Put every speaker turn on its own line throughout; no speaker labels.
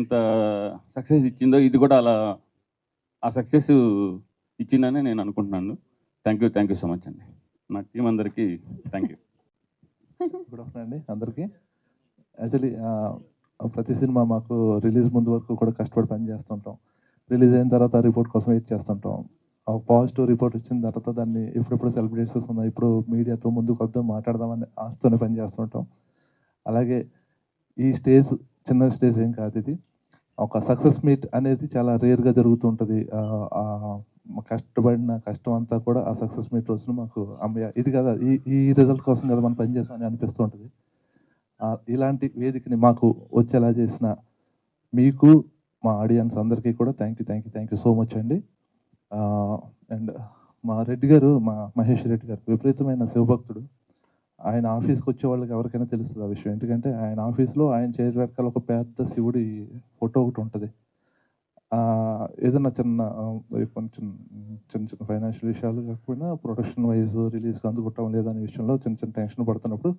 ఎంత సక్సెస్ ఇచ్చిందో ఇది కూడా అలా ఆ సక్సెస్ ఇచ్చిందని నేను అనుకుంటున్నాను. థ్యాంక్ యూ సో మచ్ అండి. నా టీం అందరికీ థ్యాంక్ యూ.
గుడ్ ఆఫ్టర్నూన్ అండి అందరికీ. యాక్చువల్లీ ప్రతి సినిమా మాకు రిలీజ్ ముందు వరకు కూడా కష్టపడి పని చేస్తుంటాం. రిలీజ్ అయిన తర్వాత రిపోర్ట్ కోసం వెయిట్ చేస్తుంటాం. ఒక పాజిటివ్ రిపోర్ట్ వచ్చిన తర్వాత దాన్ని ఎప్పుడెప్పుడు సెలబ్రేట్ చేస్తున్నాం, ఇప్పుడు మీడియాతో ముందుకు వద్దాం మాట్లాడదామని ఆస్తోనే పని చేస్తుంటాం. అలాగే ఈ స్టేజ్ చిన్న స్టేజ్ ఏం కాదు, ఇది ఒక సక్సెస్ మీట్ అనేది చాలా రేర్గా జరుగుతూ ఉంటుంది. కష్టపడిన కష్టం అంతా కూడా ఆ సక్సెస్ మీట్ రోజున మాకు అమ్మయ్య ఇది కదా, ఈ రిజల్ట్ కోసం కదా మనం పనిచేసాం అని అనిపిస్తూ ఉంటుంది. ఇలాంటి వేదికని మాకు వచ్చేలా చేసిన మీకు, మా ఆడియన్స్ అందరికీ కూడా థ్యాంక్ యూ సో మచ్ అండి. అండ్ మా రెడ్డి గారు, మా మహేష్ రెడ్డి గారు విపరీతమైన శివభక్తుడు. ఆయన ఆఫీస్కి వచ్చే వాళ్ళకి ఎవరికైనా తెలుస్తుంది ఆ విషయం. ఎందుకంటే ఆయన ఆఫీస్లో ఆయన చైర్ వెనకాల ఒక పెద్ద శివుడి ఫోటో ఒకటి ఉంటుంది. ఏదైనా కొంచెం చిన్న ఫైనాన్షియల్ విషయాలు కాకపోయినా ప్రొడక్షన్ వైజ్ రిలీజ్కి అందుకుంటాం లేదనే విషయంలో చిన్న టెన్షన్ పడుతున్నప్పుడు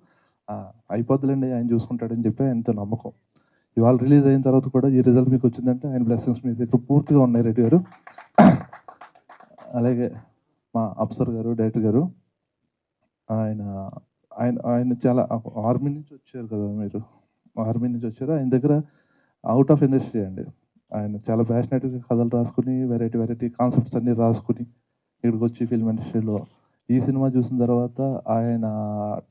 అయిపోద్దులేండి ఆయన చూసుకుంటాడని చెప్పి ఆయనతో నమ్మకం. ఇవాళ రిలీజ్ అయిన తర్వాత కూడా ఈ రిజల్ట్ మీకు వచ్చిందంటే ఆయన బ్లెస్సింగ్స్ మీద ఇప్పుడు పూర్తిగా ఉన్నాయి రెడ్డి గారు. అలాగే మా అప్సర్ గారు, డైరెక్టర్ గారు, ఆయన ఆయన ఆయన చాలా ఆర్మీ నుంచి వచ్చారు కదా, మీరు ఆర్మీ నుంచి వచ్చారు. ఆయన దగ్గర అవుట్ ఆఫ్ ఇండస్ట్రీ అండి. ఆయన చాలా ప్యాషనెట్గా కథలు రాసుకుని వెరైటీ కాన్సెప్ట్స్ అన్నీ రాసుకుని ఇక్కడికి వచ్చి ఫిల్మ్ ఇండస్ట్రీలో ఈ సినిమా చూసిన తర్వాత ఆయన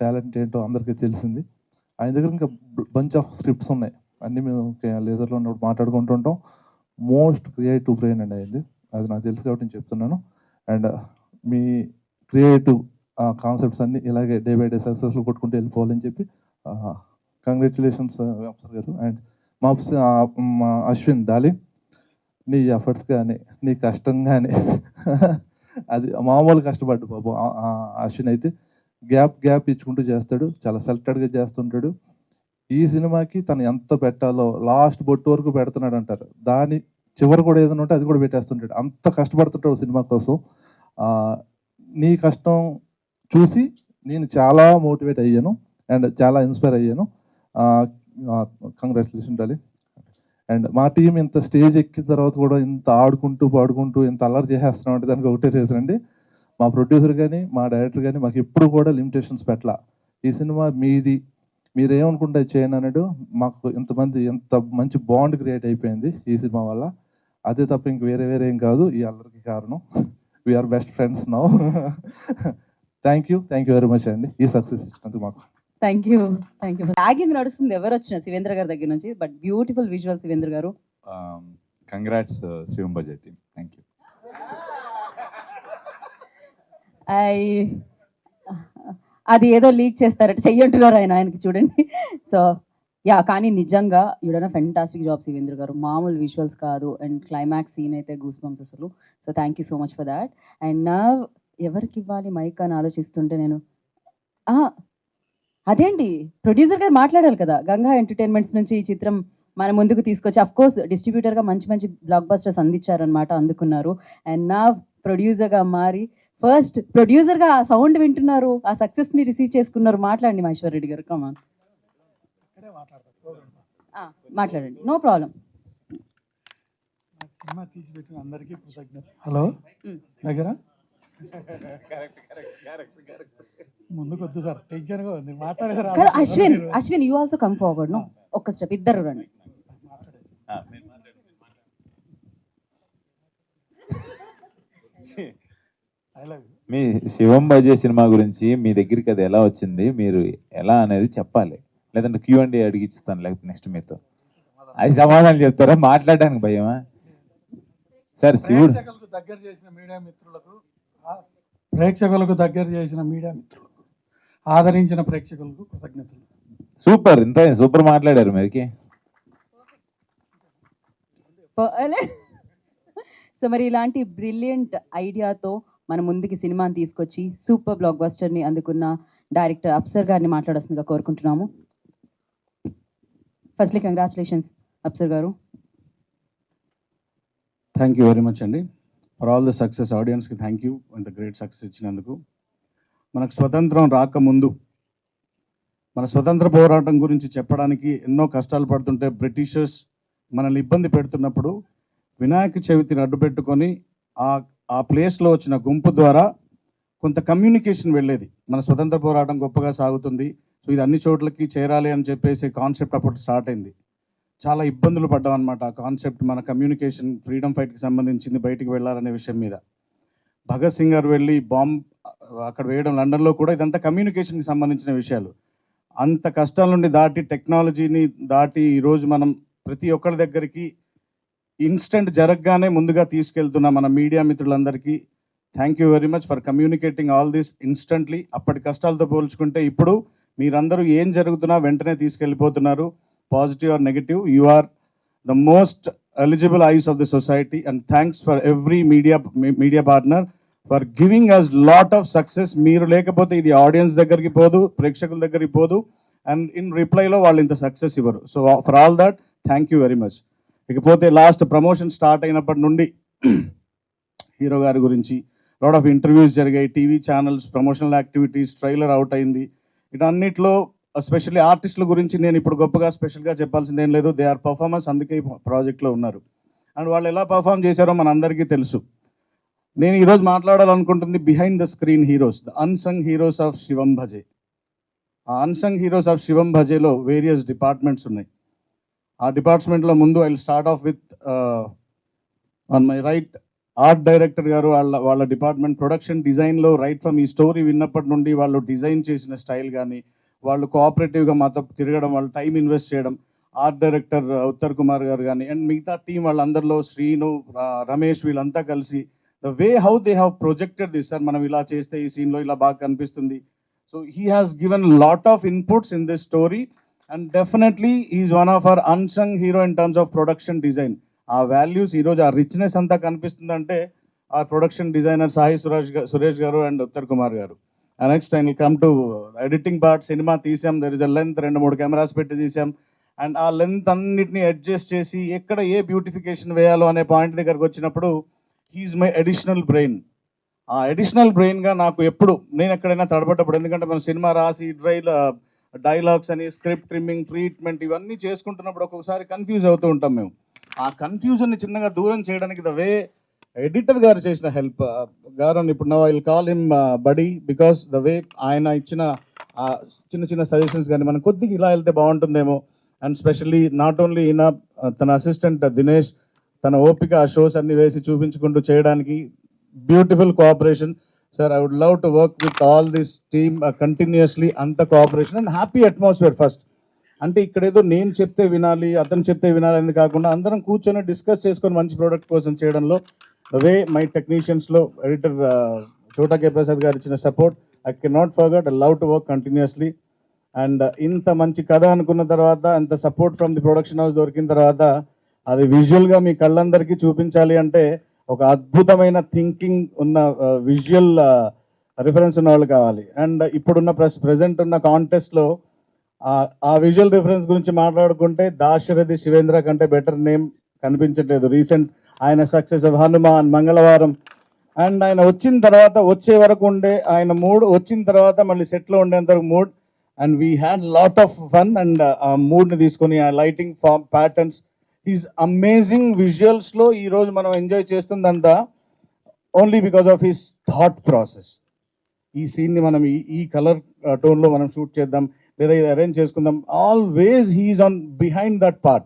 టాలెంట్ ఏంటో అందరికీ తెలిసింది. ఆయన దగ్గర ఇంకా బంచ్ ఆఫ్ స్క్రిప్ట్స్ ఉన్నాయి, అన్నీ మేము లేజర్లో ఉన్నప్పుడు మాట్లాడుకుంటుంటాం. మోస్ట్ క్రియేటివ్ బ్రెయిన్ అండి అయింది, అది నాకు తెలుసు కాబట్టి నేను చెప్తున్నాను. అండ్ మీ క్రియేటివ్ కాన్సెప్ట్స్ అన్నీ ఇలాగే డే బై డే సక్సెస్లో కొట్టుకుంటూ వెళ్ళిపోవాలని చెప్పి కంగ్రాచులేషన్స్ అప్సర్ గారు. అండ్ మా అశ్విన్ డాలి, నీ ఎఫర్ట్స్ కానీ నీ కష్టం కానీ అది మామూలు కష్టపడ్డు బాబు. అశ్విన్ అయితే గ్యాప్ ఇచ్చుకుంటూ చేస్తాడు, చాలా సెలెక్టెడ్గా చేస్తుంటాడు. ఈ సినిమాకి తను ఎంత పెట్టాలో లాస్ట్ బొట్టు వరకు పెడుతున్నాడు అంటారు, దాని చివరి కూడా ఏదైనా ఉంటే అది కూడా పెట్టేస్తుంటాడు. అంత కష్టపడుతుంటాడు సినిమా కోసం. నీ కష్టం చూసి నేను చాలా మోటివేట్ అయ్యాను అండ్ చాలా ఇన్స్పైర్ అయ్యాను. కంగ్రాచులేషన్ డాలి. అండ్ మా టీం ఇంత స్టేజ్ ఎక్కిన తర్వాత కూడా ఇంత ఆడుకుంటూ పాడుకుంటూ ఇంత అల్లరి చేసేస్తున్నాం అంటే దానికి ఒకటే రీజన్ అండి, మా ప్రొడ్యూసర్ కానీ మా డైరెక్టర్ కానీ మాకు ఎప్పుడు కూడా లిమిటేషన్స్ పెట్టలా. ఈ సినిమా మీది, మీరేమనుకుంటే చేయను అన్నాడు. మాకు ఎంత మంచి బాండ్ క్రియేట్ అయిపోయింది ఈ సినిమా వల్ల. అదే తప్ప ఇంక వేరే ఏం కాదు ఈ అల్లరికి కారణం. We are best friends now. Thank you very much అండి ఈ సక్సెస్ ఇచ్చినందుకు మాకు.
Thank you. ట్యాగింగ్ నడుస్తుంది ఎవరు వచ్చిన శివేంద్ర గారి దగ్గర నుంచి, బట్ బ్యూటిఫుల్ విజువల్ శివేంద్ర గారు.
Congrats Shivam budget team, thank you.
అది ఏదో లీక్ చేస్తారట, చెయ్యంటున్నారు ఆయనకి చూడండి. సో యా, కానీ నిజంగా యూడన ఫెంటాస్టిక్ జాబ్ శివేంద్ర గారు, మామూలు విజువల్స్ కాదు. అండ్ క్లైమాక్స్ సీన్ అయితే గూస్ బంప్స్ అసలు. So thank you so much for that. And నా ఎవరికి ఇవ్వాలి మైక్ అని ఆలోచిస్తుంటే నేను అదేంటి ప్రొడ్యూసర్ గారు మాట్లాడాలి కదా, గంగా ఎంటర్టైన్మెంట్స్ నుంచి ఈ చిత్రం మన ముందుకు తీసుకొచ్చి అఫ్ కోర్స్ డిస్ట్రిబ్యూటర్గా మంచి బ్లాక్ బస్టర్స్ అందించారనమాట, అందుకున్నారు. అండ్ నా ప్రొడ్యూసర్గా మారి ఫస్ట్ ప్రొడ్యూసర్గా ఆ సౌండ్ వింటున్నారు, ఆ సక్సెస్ని రిసీవ్ చేసుకున్నారు. మాట్లాడండి మహేశ్వర్ రెడ్డి గారు, కమాన్ మాట్లాడండి, నో ప్రాబ్లం.
సినిమా తీసి పెట్టిన అందరికీ కృతజ్ఞత. హలో దగ్గర ముందుకు వద్దు సార్, టెన్షన్గా ఉంది మాట్లాడేది.
Ashwin you also come forward. No, ఒక్క స్టెప్, ఇద్దరు రండి.
మీ శివం బడ్జెట్ సినిమా గురించి మీ దగ్గరికి అది ఎలా వచ్చింది, మీరు ఎలా అనేది చెప్పాలి, లేదంటే Q&A అడిగిస్తాను, లేకపోతే నెక్స్ట్ మీతో అది సమాధానం చెప్తారా? మాట్లాడడానికి భయమా సార్? శివుడు
దగ్గర చేసిన మీడియా మిత్రులకు, ప్రేక్షకులకు దగ్గర చేసిన మీడియా మిత్రులకు, ఆదరించిన ప్రేక్షకులకు కృతజ్ఞతలు.
సూపర్, ఇంత సూపర్ మాట్లాడారు మీరికి.
సో మరి ఇలాంటి బ్రిలియంట్ ఐడియాతో మన ముందుకి సినిమాని తీసుకొచ్చి సూపర్ బ్లాక్ బస్టర్ని అందుకున్న డైరెక్టర్ అప్సర్ గారిని మాట్లాడాల్సిందిగా కోరుకుంటున్నాము. ఫస్ట్లీ కంగ్రాచులేషన్స్ అప్సర్ గారు.
థ్యాంక్ యూ వెరీ మచ్ అండి ఫర్ ఆల్ ద సక్సెస్. ఆడియన్స్కి థ్యాంక్ యూ అంత గ్రేట్ సక్సెస్ ఇచ్చినందుకు. మనకు స్వతంత్రం రాకముందు మన స్వతంత్ర పోరాటం గురించి చెప్పడానికి ఎన్నో కష్టాలు పడుతుంటే బ్రిటిషర్స్ మనల్ని ఇబ్బంది పెడుతున్నప్పుడు వినాయక చవితిని అడ్డు పెట్టుకొని ఆ ప్లేస్లో వచ్చిన గుంపు ద్వారా కొంత కమ్యూనికేషన్ వెళ్ళేది. మన స్వతంత్ర పోరాటం గొప్పగా సాగుతుంది, సో ఇది అన్ని చోట్లకి చేరాలి అని చెప్పేసి కాన్సెప్ట్ అప్పుడు స్టార్ట్ అయింది. చాలా ఇబ్బందులు పడ్డాం అనమాట ఆ కాన్సెప్ట్, మన కమ్యూనికేషన్ ఫ్రీడమ్ ఫైట్కి సంబంధించింది బయటికి వెళ్ళాలనే విషయం మీద. భగత్ సింగ్ గారు వెళ్ళి బాంబ్ అక్కడ వేయడం లండన్లో కూడా ఇదంతా కమ్యూనికేషన్కి సంబంధించిన విషయాలు. అంత కష్టాల నుండి దాటి టెక్నాలజీని దాటి ఈరోజు మనం ప్రతి ఒక్కరి దగ్గరికి ఇన్స్టెంట్ జరగగానే ముందుగా తీసుకెళ్తున్న మన మీడియా మిత్రులందరికీ thank you very much for communicating all this instantly. అప్పటి కష్టాలతో పోల్చుకుంటే ఇప్పుడు మీరందరూ ఏం జరుగుతున్నా వెంటనే తీసుకెళ్ళిపోతున్నారు, positive or negative. You are the most eligible eyes of the society and thanks for every media partner for giving us lot of success. మీరు లేకపోతే ఇది ఆడియన్స్ దగ్గరికి పోదు, ప్రేక్షకుల దగ్గరికి పోదు, అండ్ ఇన్ రిప్లైలో వాళ్ళు ఇంత సక్సెస్ ఇవ్వరు. So for all that thank you very much. ఇకపోతే లాస్ట్ ప్రమోషన్ స్టార్ట్ అయినప్పటి నుండి హీరో గారి గురించి లాట్ ఆఫ్ ఇంటర్వ్యూస్ జరిగాయి, TV channels, promotional activities, trailer out అయింది. వీటన్నిటిలో ఎస్పెషల్లీ ఆర్టిస్టుల గురించి నేను ఇప్పుడు గొప్పగా స్పెషల్గా చెప్పాల్సింది ఏం లేదు. దే ఆర్ పర్ఫార్మర్స్, అందుకే ఈ ప్రాజెక్ట్లో ఉన్నారు. అండ్ వాళ్ళు ఎలా పర్ఫామ్ చేశారో మనందరికీ తెలుసు. నేను ఈరోజు మాట్లాడాలనుకుంటుంది behind the screen heroes, the unsung heroes of Shivam Bhaje. ఆ అన్సంగ్ హీరోస్ ఆఫ్ శివం భజేలో వేరియస్ డిపార్ట్మెంట్స్ ఉన్నాయి. ఆ డిపార్ట్మెంట్లో ముందు I will start off with on my right art director గారు. వాళ్ళ డిపార్ట్మెంట్ ప్రొడక్షన్ డిజైన్లో రైట్ ఫ్రమ్ ఈ స్టోరీ విన్నప్పటి నుండి వాళ్ళు డిజైన్ చేసిన స్టైల్ కానీ, వాళ్ళు కోఆపరేటివ్గా మాతో తిరగడం, వాళ్ళు టైం ఇన్వెస్ట్ చేయడం, ఆర్ట్ డైరెక్టర్ ఉత్తర్ కుమార్ గారు కానీ అండ్ మిగతా టీం వాళ్ళందరిలో శ్రీను, రమేష్ వీళ్ళంతా కలిసి the way how they have projected this, sir మనం ఇలా చేస్తే ఈ సీన్లో ఇలా బాగా కనిపిస్తుంది. So he has given lot of inputs in this story and definitely is one of our unsung hero in terms of production design. ఆ values ఈరోజు ఆ రిచ్నెస్ అంతా కనిపిస్తుందంటే ఆ ప్రొడక్షన్ డిజైనర్ సాయి సురేష్ గారు అండ్ ఉత్తర్ కుమార్ గారు. Next I will come to editing part. Cinema తీసాం, there is a length, 2-3 cameras పెట్టి తీసాం అండ్ ఆ లెంత్ అన్నిటిని అడ్జస్ట్ చేసి ఎక్కడ ఏ బ్యూటిఫికేషన్ వేయాలో అనే పాయింట్ దగ్గరకు వచ్చినప్పుడు హీఈస్ మై అడిషనల్ బ్రెయిన్. ఆ అడిషనల్ బ్రెయిన్గా నాకు ఎప్పుడు నేను ఎక్కడైనా తడబడ్డప్పుడు, ఎందుకంటే మనం సినిమా రాసి డైలాగ్స్ అని, స్క్రిప్ట్ ట్రిమ్మింగ్, ట్రీట్మెంట్ ఇవన్నీ చేసుకుంటున్నప్పుడు ఒక్కొక్కసారి కన్ఫ్యూజ్ అవుతూ ఉంటాం మేము. ఆ కన్ఫ్యూజన్ని చిన్నగా దూరం చేయడానికి ద వే ఎడిటర్ గారు చేసిన హెల్ప్ గారు, ఇప్పుడు now I will call him buddy, because the way ఆయన ఇచ్చిన చిన్న సజెషన్స్ కానీ మనం కొద్దిగా ఇలా వెళ్తే బాగుంటుందేమో. అండ్ స్పెషల్లీ నాట్ ఓన్లీ ఈయన, తన అసిస్టెంట్ దినేష్, తన ఓపిక ఆ షోస్ అన్ని వేసి చూపించుకుంటూ చేయడానికి beautiful cooperation. Sir I would love to work with all this team continuously. అంత cooperation and happy atmosphere first. అంటే ఇక్కడ ఏదో నేను చెప్తే వినాలి, అతను చెప్తే వినాలి అనేది కాకుండా అందరం కూర్చొని డిస్కస్ చేసుకొని మంచి ప్రోడక్ట్ కోసం చేయడంలో ద వే మై టెక్నీషియన్స్లో ఎడిటర్ చోటా కే ప్రసాద్ గారు ఇచ్చిన support I can not forget. I love to work continuously. And ఇంత మంచి కథ అనుకున్న తర్వాత, ఇంత support from the production house దొరికిన తర్వాత అది విజువల్గా మీ కళ్ళందరికీ చూపించాలి అంటే ఒక అద్భుతమైన థింకింగ్ ఉన్న విజువల్ రిఫరెన్స్ ఉన్న వాళ్ళు కావాలి. అండ్ ఇప్పుడున్న ప్రెసెంట్ ఉన్న కాంటెస్ట్లో ఆ విజువల్ రిఫరెన్స్ గురించి మాట్లాడుకుంటే దాశరథి శివేంద్ర కంటే బెటర్ నేమ్ కనిపించట్లేదు. రీసెంట్ ఆయన సక్సెస్ ఆఫ్ హనుమాన్, మంగళవారం, అండ్ ఆయన వచ్చిన తర్వాత వచ్చే వరకు ఉండే ఆయన మూడ్, వచ్చిన తర్వాత మళ్ళీ సెట్లో ఉండేంత mood, and we had lot of fun. And ఆ మూడ్ని తీసుకొని ఆ lighting form patterns, is amazing. విజువల్స్లో ఈరోజు మనం ఎంజాయ్ చేస్తుందంతా only because of his thought process. ఈ సీన్ని మనం ఈ కలర్ టోన్లో మనం షూట్ చేద్దాం, లేదా ఇది అరేంజ్ చేసుకుందాం, always he is on behind that part.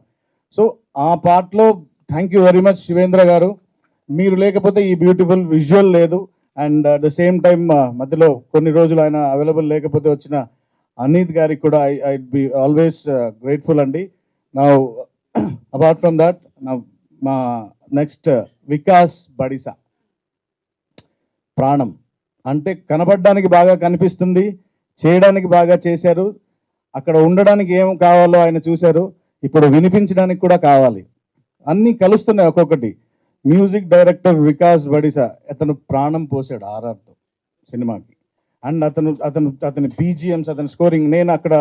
So ఆ పార్ట్లో thank you very much Shivendra garu. మీరు లేకపోతే ఈ బ్యూటిఫుల్ విజువల్ లేదు. And at the same time మధ్యలో కొన్ని రోజులు ఆయన అవైలబుల్ లేకపోతే వచ్చిన అనీత్ గారికి కూడా ఐ బి ఆల్వేస్ గ్రేట్ఫుల్ అండి. నా అపార్ట్ ఫ్రమ్ దట్ మా నెక్స్ట్ వికాస్ బడిసా, ప్రాణం అంటే కనబడడానికి బాగా కనిపిస్తుంది, చేయడానికి బాగా చేశారు. అక్కడ ఉండడానికి ఏం కావాలో ఆయన చూశారు, ఇప్పుడు వినిపించడానికి కూడా కావాలి. అన్నీ కలుస్తున్నాయి ఒక్కొక్కటి. మ్యూజిక్ డైరెక్టర్ వికాస్ బడిసా, అతను ప్రాణం పోసాడు ఆర్ఆర్తో సినిమాకి. అండ్ అతని బీజిఎమ్స్, అతని స్కోరింగ్. నేను అక్కడ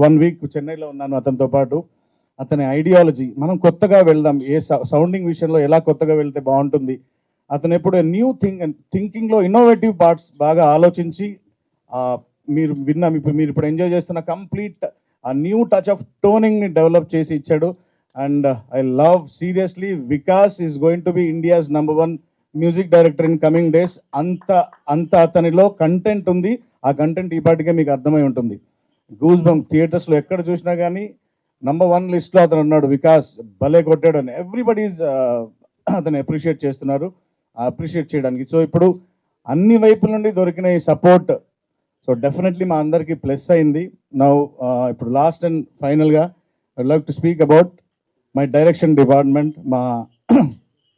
1 వీక్ చెన్నైలో ఉన్నాను అతనితో పాటు. అతని ఐడియాలజీ, మనం కొత్తగా వెళ్దాం, ఏ సౌండింగ్ విషయంలో ఎలా కొత్తగా వెళ్తే బాగుంటుంది. అతను ఎప్పుడు న్యూ థింకింగ్లో ఇన్నోవేటివ్ పార్ట్స్ బాగా ఆలోచించి మీరు విన్నాం, మీరు ఇప్పుడు ఎంజాయ్ చేస్తున్న కంప్లీట్ ఆ న్యూ టచ్ ఆఫ్ టోనింగ్ని డెవలప్ చేసి ఇచ్చాడు. And I love, seriously, Vikas is going to be India's #1 music director in coming days. అంత అతనిలో కంటెంట్ ఉంది. ఆ కంటెంట్ ఈ పాటికే మీకు అర్థమై ఉంటుంది. గూస్ బంప్ థియేటర్స్లో ఎక్కడ చూసినా కానీ #1 లిస్ట్లో అతను ఉన్నాడు. వికాస్ భలే కొట్టాడు అని ఎవ్రీబడీస్ అతను అప్రిషియేట్ చేస్తున్నారు, అప్రిషియేట్ చేయడానికి. సో ఇప్పుడు అన్ని వైపుల నుండి దొరికిన ఈ సపోర్ట్ సో డెఫినెట్లీ మా అందరికీ ప్లస్ అయింది. నౌ ఇప్పుడు లాస్ట్ అండ్ ఫైనల్గా I would like to speak about my direction department. మా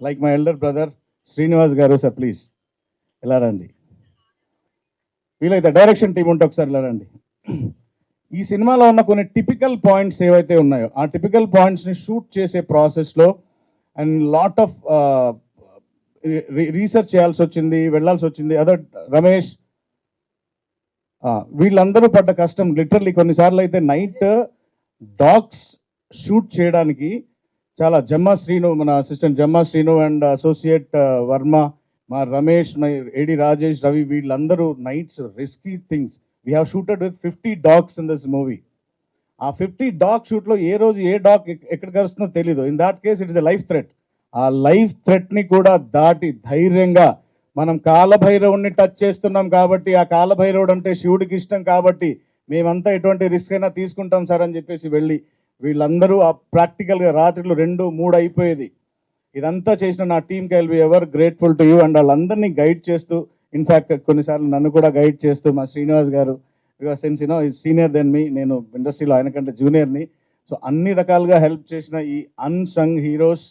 like my elder brother Srinivas గారు, సార్ ప్లీజ్ ఇలా రండి. వీలైతే డైరెక్షన్ టీం ఉంటే ఒకసారి ఇలా రండి. ఈ సినిమాలో ఉన్న కొన్ని టిపికల్ పాయింట్స్ ఏవైతే ఉన్నాయో ఆ టిపికల్ పాయింట్స్ని షూట్ చేసే ప్రాసెస్లో అండ్ లాట్ ఆఫ్ రీసెర్చ్ చేయాల్సి వచ్చింది, వెళ్ళాల్సి వచ్చింది. అదర్ రమేష్, వీళ్ళందరూ పడ్డ కష్టం లిటరల్లీ. కొన్నిసార్లు అయితే నైట్ డాగ్స్ షూట్ చేయడానికి చాలా జమ్మా శ్రీను, మన assistant Jamma Srinu and associate Varma, మా రమేష్, మై ఏడి రాజేష్, రవి, వీళ్ళందరూ nights risky things. We have shooted with 50 dogs in this movie. ఆ 50 dog షూట్లో ఏ రోజు ఏ డాగ్ ఎక్కడ కరుస్తుందో తెలీదు. In that case it is a life threat. ఆ లైఫ్ థ్రెట్ని కూడా దాటి ధైర్యంగా మనం కాలభైరవుడిని టచ్ చేస్తున్నాం కాబట్టి, ఆ కాలభైరవుడు అంటే శివుడికి ఇష్టం కాబట్టి మేమంతా ఎటువంటి రిస్క్ అయినా తీసుకుంటాం సార్ అని చెప్పేసి వెళ్ళి వీళ్ళందరూ ఆ ప్రాక్టికల్గా రాత్రిలో 2-3 అయిపోయేది. ఇదంతా చేసిన నా టీమ్కి I will be ever grateful to you. And వాళ్ళందరినీ గైడ్ చేస్తూ, ఇన్ఫ్యాక్ట్ కొన్నిసార్లు నన్ను కూడా గైడ్ చేస్తూ మా శ్రీనివాస్ గారు, because since you know is senior then me, నేను ఇండస్ట్రీలో ఆయన కంటే జూనియర్ని. సో అన్ని రకాలుగా హెల్ప్ చేసిన ఈ unsung heroes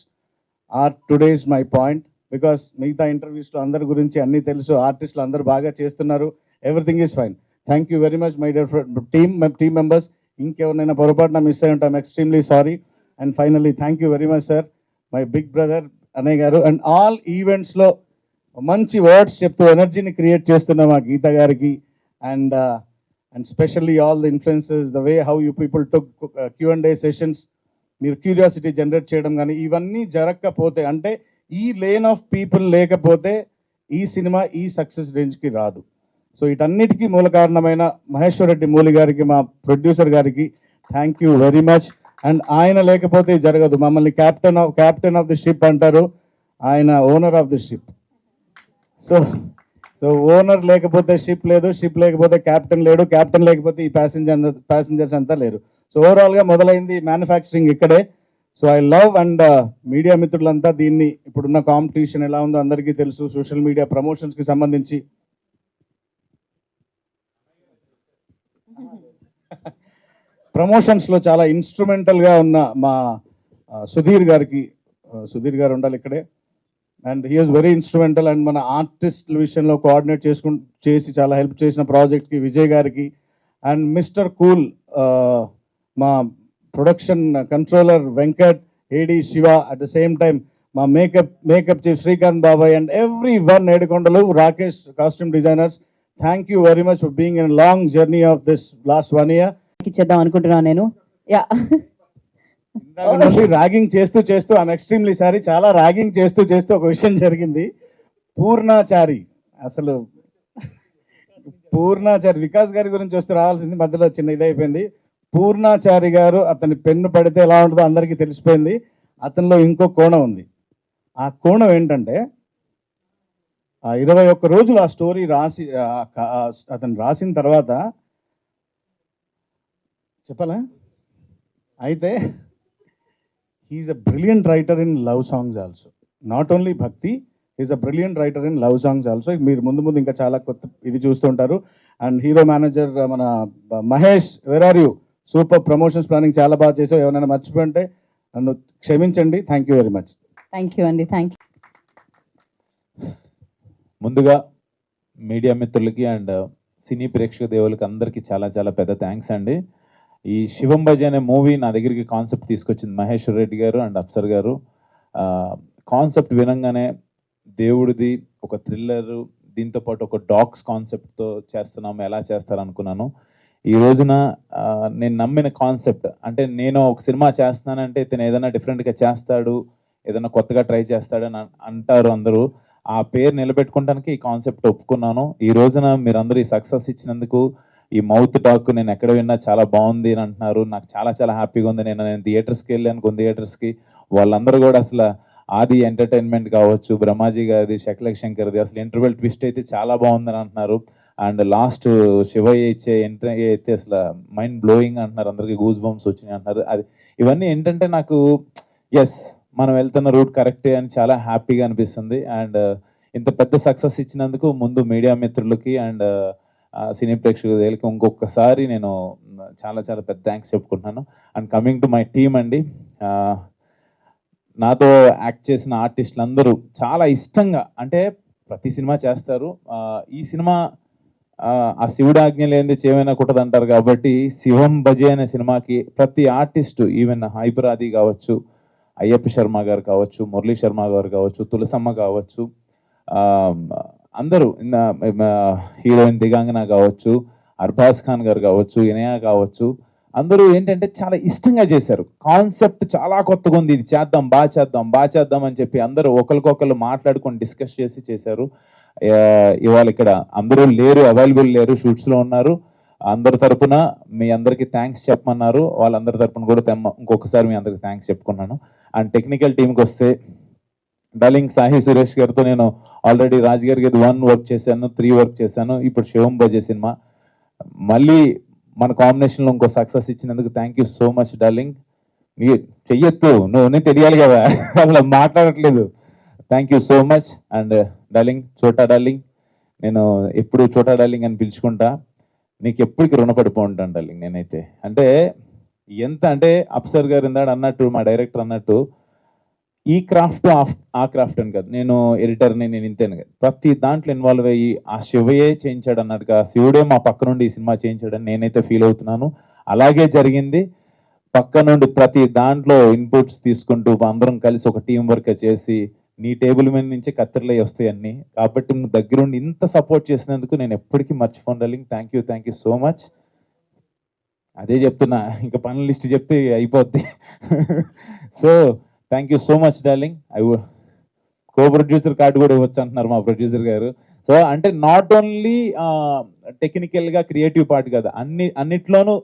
are today's my point. Because మిగతా ఇంటర్వ్యూస్లో అందరి గురించి అన్నీ తెలుసు, ఆర్టిస్టులు అందరూ బాగా చేస్తున్నారు, everything is fine. Thank you very much my dear team members. ఇంకెవరినైనా పొరపాటున మిస్ అయి ఉంటాం, ఎక్స్ట్రీమ్లీ sorry. And finally thank you very much sir, my big brother అన్నయ్య గారు. అండ్ ఆల్ ఈవెంట్స్లో మంచి వర్డ్స్ చెప్తూ ఎనర్జీని క్రియేట్ చేస్తున్న మా గీత గారికి and specially all the influences, the way how you people took Q&A sessions, మీరు క్యూరియాసిటీ జనరేట్ చేయడం కానీ ఇవన్నీ జరగకపోతే, అంటే ఈ లేన్ ఆఫ్ పీపుల్ లేకపోతే ఈ సినిమా ఈ సక్సెస్ రేంజ్కి రాదు. సో వీటన్నిటికీ మూల కారణమైన మహేశ్వర్ రెడ్డి మూలి గారికి, మా ప్రొడ్యూసర్ గారికి thank you very much. And ఆయన లేకపోతే జరగదు. మమ్మల్ని క్యాప్టెన్ ఆఫ్ ది షిప్ అంటారు, ఆయన owner of the ship. So owner లేకపోతే షిప్ లేదు, షిప్ లేకపోతే క్యాప్టెన్ లేడు, క్యాప్టెన్ లేకపోతే ఈ ప్యాసింజర్స్ అంతా లేరు. సో ఓవరాల్గా మొదలైంది మ్యానుఫ్యాక్చరింగ్ ఇక్కడే. So I love and media మిత్రులంతా దీన్ని, ఇప్పుడున్న కాంపిటీషన్ ఎలా ఉందో అందరికీ తెలుసు. సోషల్ మీడియా ప్రమోషన్స్కి సంబంధించి ప్రమోషన్స్లో చాలా ఇన్స్ట్రుమెంటల్గా ఉన్న మా సుధీర్ గారు ఉండాలి ఇక్కడే. And he is very instrumental. And మన ఆర్టిస్టుల విషయంలో కోఆర్డినేట్ చేసి చాలా హెల్ప్ చేసిన ప్రాజెక్ట్కి విజయ్ గారికి. అండ్ మిస్టర్ కూల్, మా production controller Venkat, AD Shiva, at the same time మా మేకప్ చీఫ్ శ్రీకాంత్ బాబాయ్ and every one, Edukondalu, Rakesh costume designers. Thank you very much for being in long journey of this last 1 year.
ఇచ్చేద్దాం అనుకుంటున్నాను నేను. Yeah,
ragging చేస్తూ I'm extremely sorry, చాలా ragging చేస్తూ ఒక విషయం జరిగింది. పూర్ణాచారి, అసలు పూర్ణాచారి వికాస్ గారి గురించి వస్తూ రావాల్సింది, మధ్యలో చిన్న ఇదైపోయింది. పూర్ణాచారి గారు, అతని పెన్ను పడితే ఎలా ఉంటుందో అందరికీ తెలిసిపోయింది. అతనిలో ఇంకో కోణం ఉంది. ఆ కోణం ఏంటంటే 21 రోజులు ఆ స్టోరీ రాసి అతను రాసిన తర్వాత చెప్పాలా, అయితే he's a brilliant writer in love songs also, not only భక్తి, he's a brilliant writer in love songs also. మీరు ముందు ఇంకా చాలా కొత్త ఇది చూస్తుంటారు. అండ్ హీరో మేనేజర్ మన Mahesh, where are you, super promotions planning చాలా బాగా చేసావు. ఏమైనా మర్చిపోయింటే నన్ను క్షమించండి. Thank you very much.
Thank you అండి, థ్యాంక్ యూ.
ముందుగా మీడియా మిత్రులకి అండ్ సినీ ప్రేక్షక దేవులకి అందరికీ చాలా చాలా పెద్ద థ్యాంక్స్ అండి. ఈ శివం భజ అనే మూవీ నా దగ్గరికి కాన్సెప్ట్ తీసుకొచ్చింది మహేశ్వర్ రెడ్డి గారు అండ్ అప్సర్ గారు. కాన్సెప్ట్ వినంగానే దేవుడిది ఒక థ్రిల్లరు, దీంతోపాటు ఒక డాగ్స్ కాన్సెప్ట్తో చేస్తున్నాము, ఎలా చేస్తారు అనుకున్నాను. ఈ రోజున నేను నమ్మిన కాన్సెప్ట్, అంటే నేను ఒక సినిమా చేస్తున్నానంటే ఇతను ఏదైనా డిఫరెంట్గా చేస్తాడు, ఏదైనా కొత్తగా ట్రై చేస్తాడని అంటారు అందరూ. ఆ పేరు నిలబెట్టుకోవడానికి ఈ కాన్సెప్ట్ ఒప్పుకున్నాను. ఈ రోజున మీరందరూ ఈ సక్సెస్ ఇచ్చినందుకు ఈ మౌత్ టాక్ నేను ఎక్కడ విన్నా చాలా బాగుంది అని అంటున్నారు. నాకు చాలా చాలా హ్యాపీగా ఉంది. నేను థియేటర్స్కి వెళ్ళాను, కొన్ని థియేటర్స్కి. వాళ్ళందరూ కూడా అసలు ఆది ఎంటర్టైన్మెంట్ కావచ్చు, బ్రహ్మాజీ గారిది, శకలక్ శంకర్ది, అసలు ఇంటర్వెల్ ట్విస్ట్ అయితే చాలా బాగుందని అంటున్నారు. అండ్ లాస్ట్ శివయ్య ఇచ్చే ఎంట్రీ అయితే అసలు మైండ్ బ్లోయింగ్ అంటున్నారు. అందరికీ గూస్ బంప్స్ వచ్చినాయి అంటున్నారు. అది ఇవన్నీ ఏంటంటే నాకు ఎస్, మనం వెళ్తున్న రూట్ కరెక్టే అని చాలా హ్యాపీగా అనిపిస్తుంది. అండ్ ఇంత పెద్ద సక్సెస్ ఇచ్చినందుకు ముందు మీడియా మిత్రులకి అండ్ సినీ ప్రేక్షకులకి ఇంకొకసారి నేను చాలా చాలా పెద్ద థ్యాంక్స్ చెప్పుకుంటున్నాను. And coming to my team అండి, నాతో యాక్ట్ చేసిన ఆర్టిస్టులు అందరూ చాలా ఇష్టంగా, అంటే ప్రతి సినిమా చేస్తారు, ఈ సినిమా ఆ శివుడు ఆజ్ఞ లేనిది చేమైనా కుట్టదంటారు కాబట్టి శివం భజే అనే సినిమాకి ప్రతి ఆర్టిస్టు, ఈవెన్ హైపరాది కావచ్చు, అయ్యప్ప శర్మ గారు కావచ్చు, మురళీ శర్మ గారు కావచ్చు, తులసమ్మ కావచ్చు, అందరూ హీరోయిన్ దిగాంగన కావచ్చు, అర్బాజ్ ఖాన్ గారు కావచ్చు, ఇనయా కావచ్చు, అందరూ ఏంటంటే చాలా ఇష్టంగా చేశారు. కాన్సెప్ట్ చాలా కొత్తగా ఉంది, ఇది చేద్దాం, బాగా చేద్దాం అని చెప్పి అందరూ ఒకరికొకరు మాట్లాడుకొని డిస్కస్ చేసి చేశారు. ఇవాళ ఇక్కడ అందరూ లేరు, అవైలబుల్ లేరు, షూట్స్లో ఉన్నారు. అందరి తరపున మీ అందరికీ థ్యాంక్స్ చెప్పమన్నారు. వాళ్ళందరి తరపున కూడా ఇంకొకసారి మీ అందరికి థ్యాంక్స్ చెప్పుకున్నాను. అండ్ టెక్నికల్ టీంకి వస్తే, డార్లింగ్ సాహి సురేష్ గారితో నేను ఆల్రెడీ రాజ్ గారికి 1 వర్క్ చేశాను, 3 వర్క్ చేశాను. ఇప్పుడు శివం భజే సినిమా మళ్ళీ మన కాంబినేషన్లో ఇంకో సక్సెస్ ఇచ్చినందుకు thank you so much darling. మీరు చెయ్యొద్దు, నువ్వు తెలియాలి కదా, అసలు మాట్లాడట్లేదు. Thank you so much. And darling, చోటా డార్లింగ్, నేను ఎప్పుడు చోటా డార్లింగ్ అని పిలుచుకుంటా. నీకు ఎప్పటికి రుణపడిపో ఉంటాను డార్లింగ్ నేనైతే. అంటే ఎంత అంటే అప్సర్ గారు ఇందాడు అన్నట్టు, మా డైరెక్టర్ అన్నట్టు, ఈ క్రాఫ్ట్ ఆ క్రాఫ్ట్ అని కాదు, నేను ఎడిటర్ని, నేను ఇంతేను కాదు, ప్రతి దాంట్లో ఇన్వాల్వ్ అయ్యి ఆ శివయే చేయించాడు అన్నట్టుగా, శివుడే మా పక్క నుండి ఈ సినిమా చేయించాడని నేనైతే ఫీల్ అవుతున్నాను. అలాగే జరిగింది. పక్క నుండి ప్రతి దాంట్లో ఇన్పుట్స్ తీసుకుంటూ అందరం కలిసి ఒక టీం వర్క్ చేసి, నీ టేబుల్ మీద నుంచి కత్తిరలే వస్తాయి అన్నీ. కాబట్టి నువ్వు దగ్గరుండి ఇంత సపోర్ట్ చేసినందుకు నేను ఎప్పటికీ మర్చిపోను darling. Thank you so much. అదే చెప్తున్నా, ఇంకా పనుల లిస్ట్ చెప్తే అయిపోద్ది. So thank you so much darling. Co producer card కూడా ఇవ్వచ్చు అంటున్నారు మా ప్రొడ్యూసర్ గారు. సో అంటే నాట్ ఓన్లీ టెక్నికల్గా క్రియేటివ్ పార్ట్ కదా, అన్నిట్లోనూ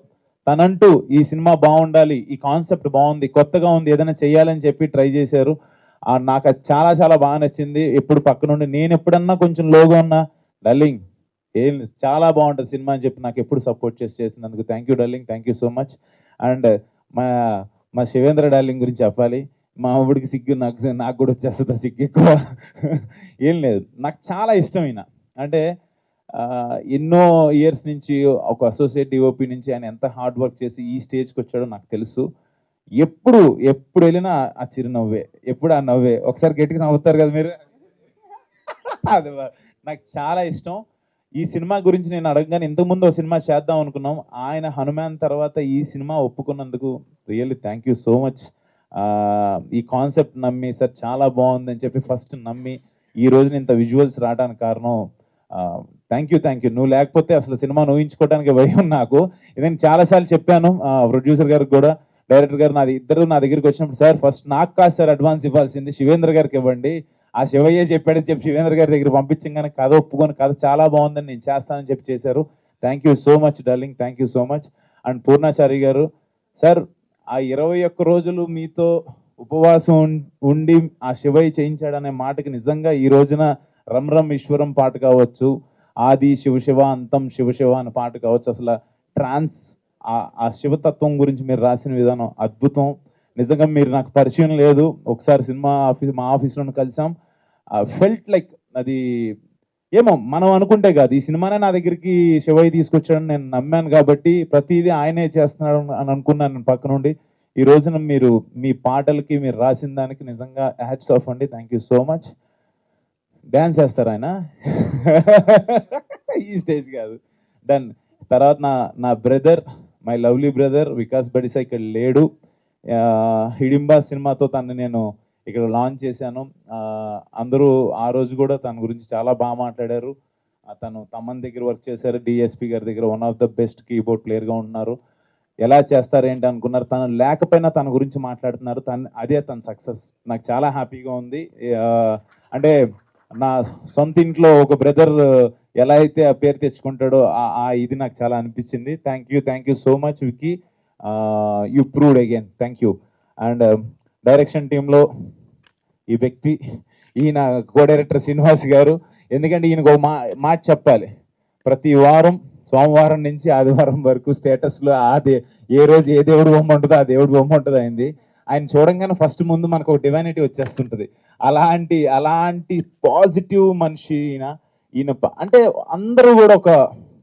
తనంటూ ఈ సినిమా బాగుండాలి, ఈ కాన్సెప్ట్ బాగుంది, కొత్తగా ఉంది, ఏదైనా చేయాలని చెప్పి ట్రై చేశారు. నాకు అది చాలా చాలా బాగా నచ్చింది. ఎప్పుడు పక్క నుండి నేను ఎప్పుడన్నా కొంచెం లోగా ఉన్నా, డార్లింగ్ ఏం చాలా బాగుంటుంది సినిమా అని చెప్పి నాకు ఎప్పుడు సపోర్ట్ చేసినందుకు thank you darling. Thank you so much. And మా శివేంద్ర డార్లింగ్ గురించి చెప్పాలి. మా ఊడికి సిగ్గు, నాకు కూడా వచ్చేస్తుంది సిగ్గు ఎక్కువ. ఏం లేదు, నాకు చాలా ఇష్టమైన, అంటే ఎన్నో ఇయర్స్ నుంచి ఒక అసోసియేట్ డిఓపి నుంచి ఆయన ఎంత హార్డ్ వర్క్ చేసి ఈ స్టేజ్కి వచ్చాడో నాకు తెలుసు. ఎప్పుడు వెళ్ళినా ఆ చిరునవ్వే, ఎప్పుడు ఆ నవ్వే. ఒకసారి గట్టిగా నవ్వుతారు కదా మీరు, అది నాకు చాలా ఇష్టం. ఈ సినిమా గురించి నేను అడగగానే, ఇంతకుముందు ఒక సినిమా చేద్దాం అనుకున్నాం, ఆయన హనుమాన్ తర్వాత ఈ సినిమా ఒప్పుకున్నందుకు really thank you so much. ఈ కాన్సెప్ట్ నమ్మి, సార్ చాలా బాగుందని చెప్పి ఫస్ట్ నమ్మి ఈ రోజున ఇంత విజువల్స్ రావడానికి కారణం, థ్యాంక్ యూ. నువ్వు లేకపోతే అసలు సినిమాను ఊహించుకోవడానికి భయం నాకు. ఇదని చాలాసార్లు చెప్పాను ప్రొడ్యూసర్ గారికి కూడా, డైరెక్టర్ గారు ఇద్దరు నా దగ్గరికి వచ్చినప్పుడు, సార్ ఫస్ట్ నాకు కాదు సార్ అడ్వాన్స్ ఇవ్వాల్సింది, శివేంద్ర గారికి ఇవ్వండి, ఆ శివయ్య చెప్పాడని చెప్పి శివేంద్ర గారి దగ్గర పంపించగానే కథ ఒప్పుకొని కథ చాలా బాగుందని నేను చేస్తానని చెప్పి చేశారు. Thank you so much darling. Thank you so much. And Purnachari గారు, సార్ ఆ 21 రోజులు మీతో ఉపవాసం ఉండి ఆ శివయ్య చేయించాడనే మాటకి నిజంగా ఈ రోజున రమ్ రమ్ ఈశ్వరం పాట కావచ్చు, ఆది శివ అంతం శివ అనే పాట కావచ్చు, అసలు ట్రాన్స్ ఆ శివతత్వం గురించి మీరు రాసిన విధానం అద్భుతం. నిజంగా మీరు నాకు పరిచయం లేదు, ఒకసారి మా ఆఫీస్లో కలిసాం. ఫెల్ట్ లైక్ అది ఏమో మనం అనుకుంటే కాదు, ఈ సినిమానే నా దగ్గరికి శివయ్య తీసుకొచ్చాడని నేను నమ్మాను కాబట్టి ప్రతిదీ ఆయనే చేస్తున్నాడు అని అనుకున్నాను నేను పక్క నుండి. ఈ రోజున మీరు మీ పాటలకి మీరు రాసిన దానికి నిజంగా హ్యాట్స్ ఆఫ్ అండి. Thank you so much. Dance చేస్తారు ఆయన, ఈ స్టేజ్ కాదు. డన్. తర్వాత నా brother, my lovely brother Vikas Badisa ఇక్కడ లేడు. హిడింబా సినిమాతో తను నేను ఇక్కడ లాంచ్ చేశాను. అందరూ ఆ రోజు కూడా తన గురించి చాలా బాగా మాట్లాడారు. తను తమన్ దగ్గర వర్క్ చేశారు, డిఎస్పి గారి దగ్గర one of the best keyboard ప్లేయర్గా ఉన్నారు. ఎలా చేస్తారేంటి అనుకున్నారు, తను లేకపోయినా తన గురించి మాట్లాడుతున్నారు. అదే తన సక్సెస్. నాకు చాలా హ్యాపీగా ఉంది. అంటే నా సొంత ఇంట్లో ఒక బ్రదర్ ఎలా అయితే ఆ పేరు తెచ్చుకుంటాడో ఆ ఇది నాకు చాలా అనిపించింది. Thank you so much Vicky, you proved again. Thank you. And direction టీంలో ఈ వ్యక్తి, ఈయన కో డైరెక్టర్ శ్రీనివాస్ గారు. ఎందుకంటే ఈయనకు ఒక మాట చెప్పాలి, ప్రతి వారం సోమవారం నుంచి ఆదివారం వరకు స్టేటస్లో ఏ రోజు ఏ దేవుడు బొమ్మ ఉంటుందో ఆ దేవుడు బొమ్మ ఉంటుంది అయింది. ఆయన చూడంగానే ఫస్ట్ ముందు మనకు ఒక డివైనిటీ వచ్చేస్తుంటుంది. అలాంటి పాజిటివ్ మనిషి ఈయన అంటే అందరూ కూడా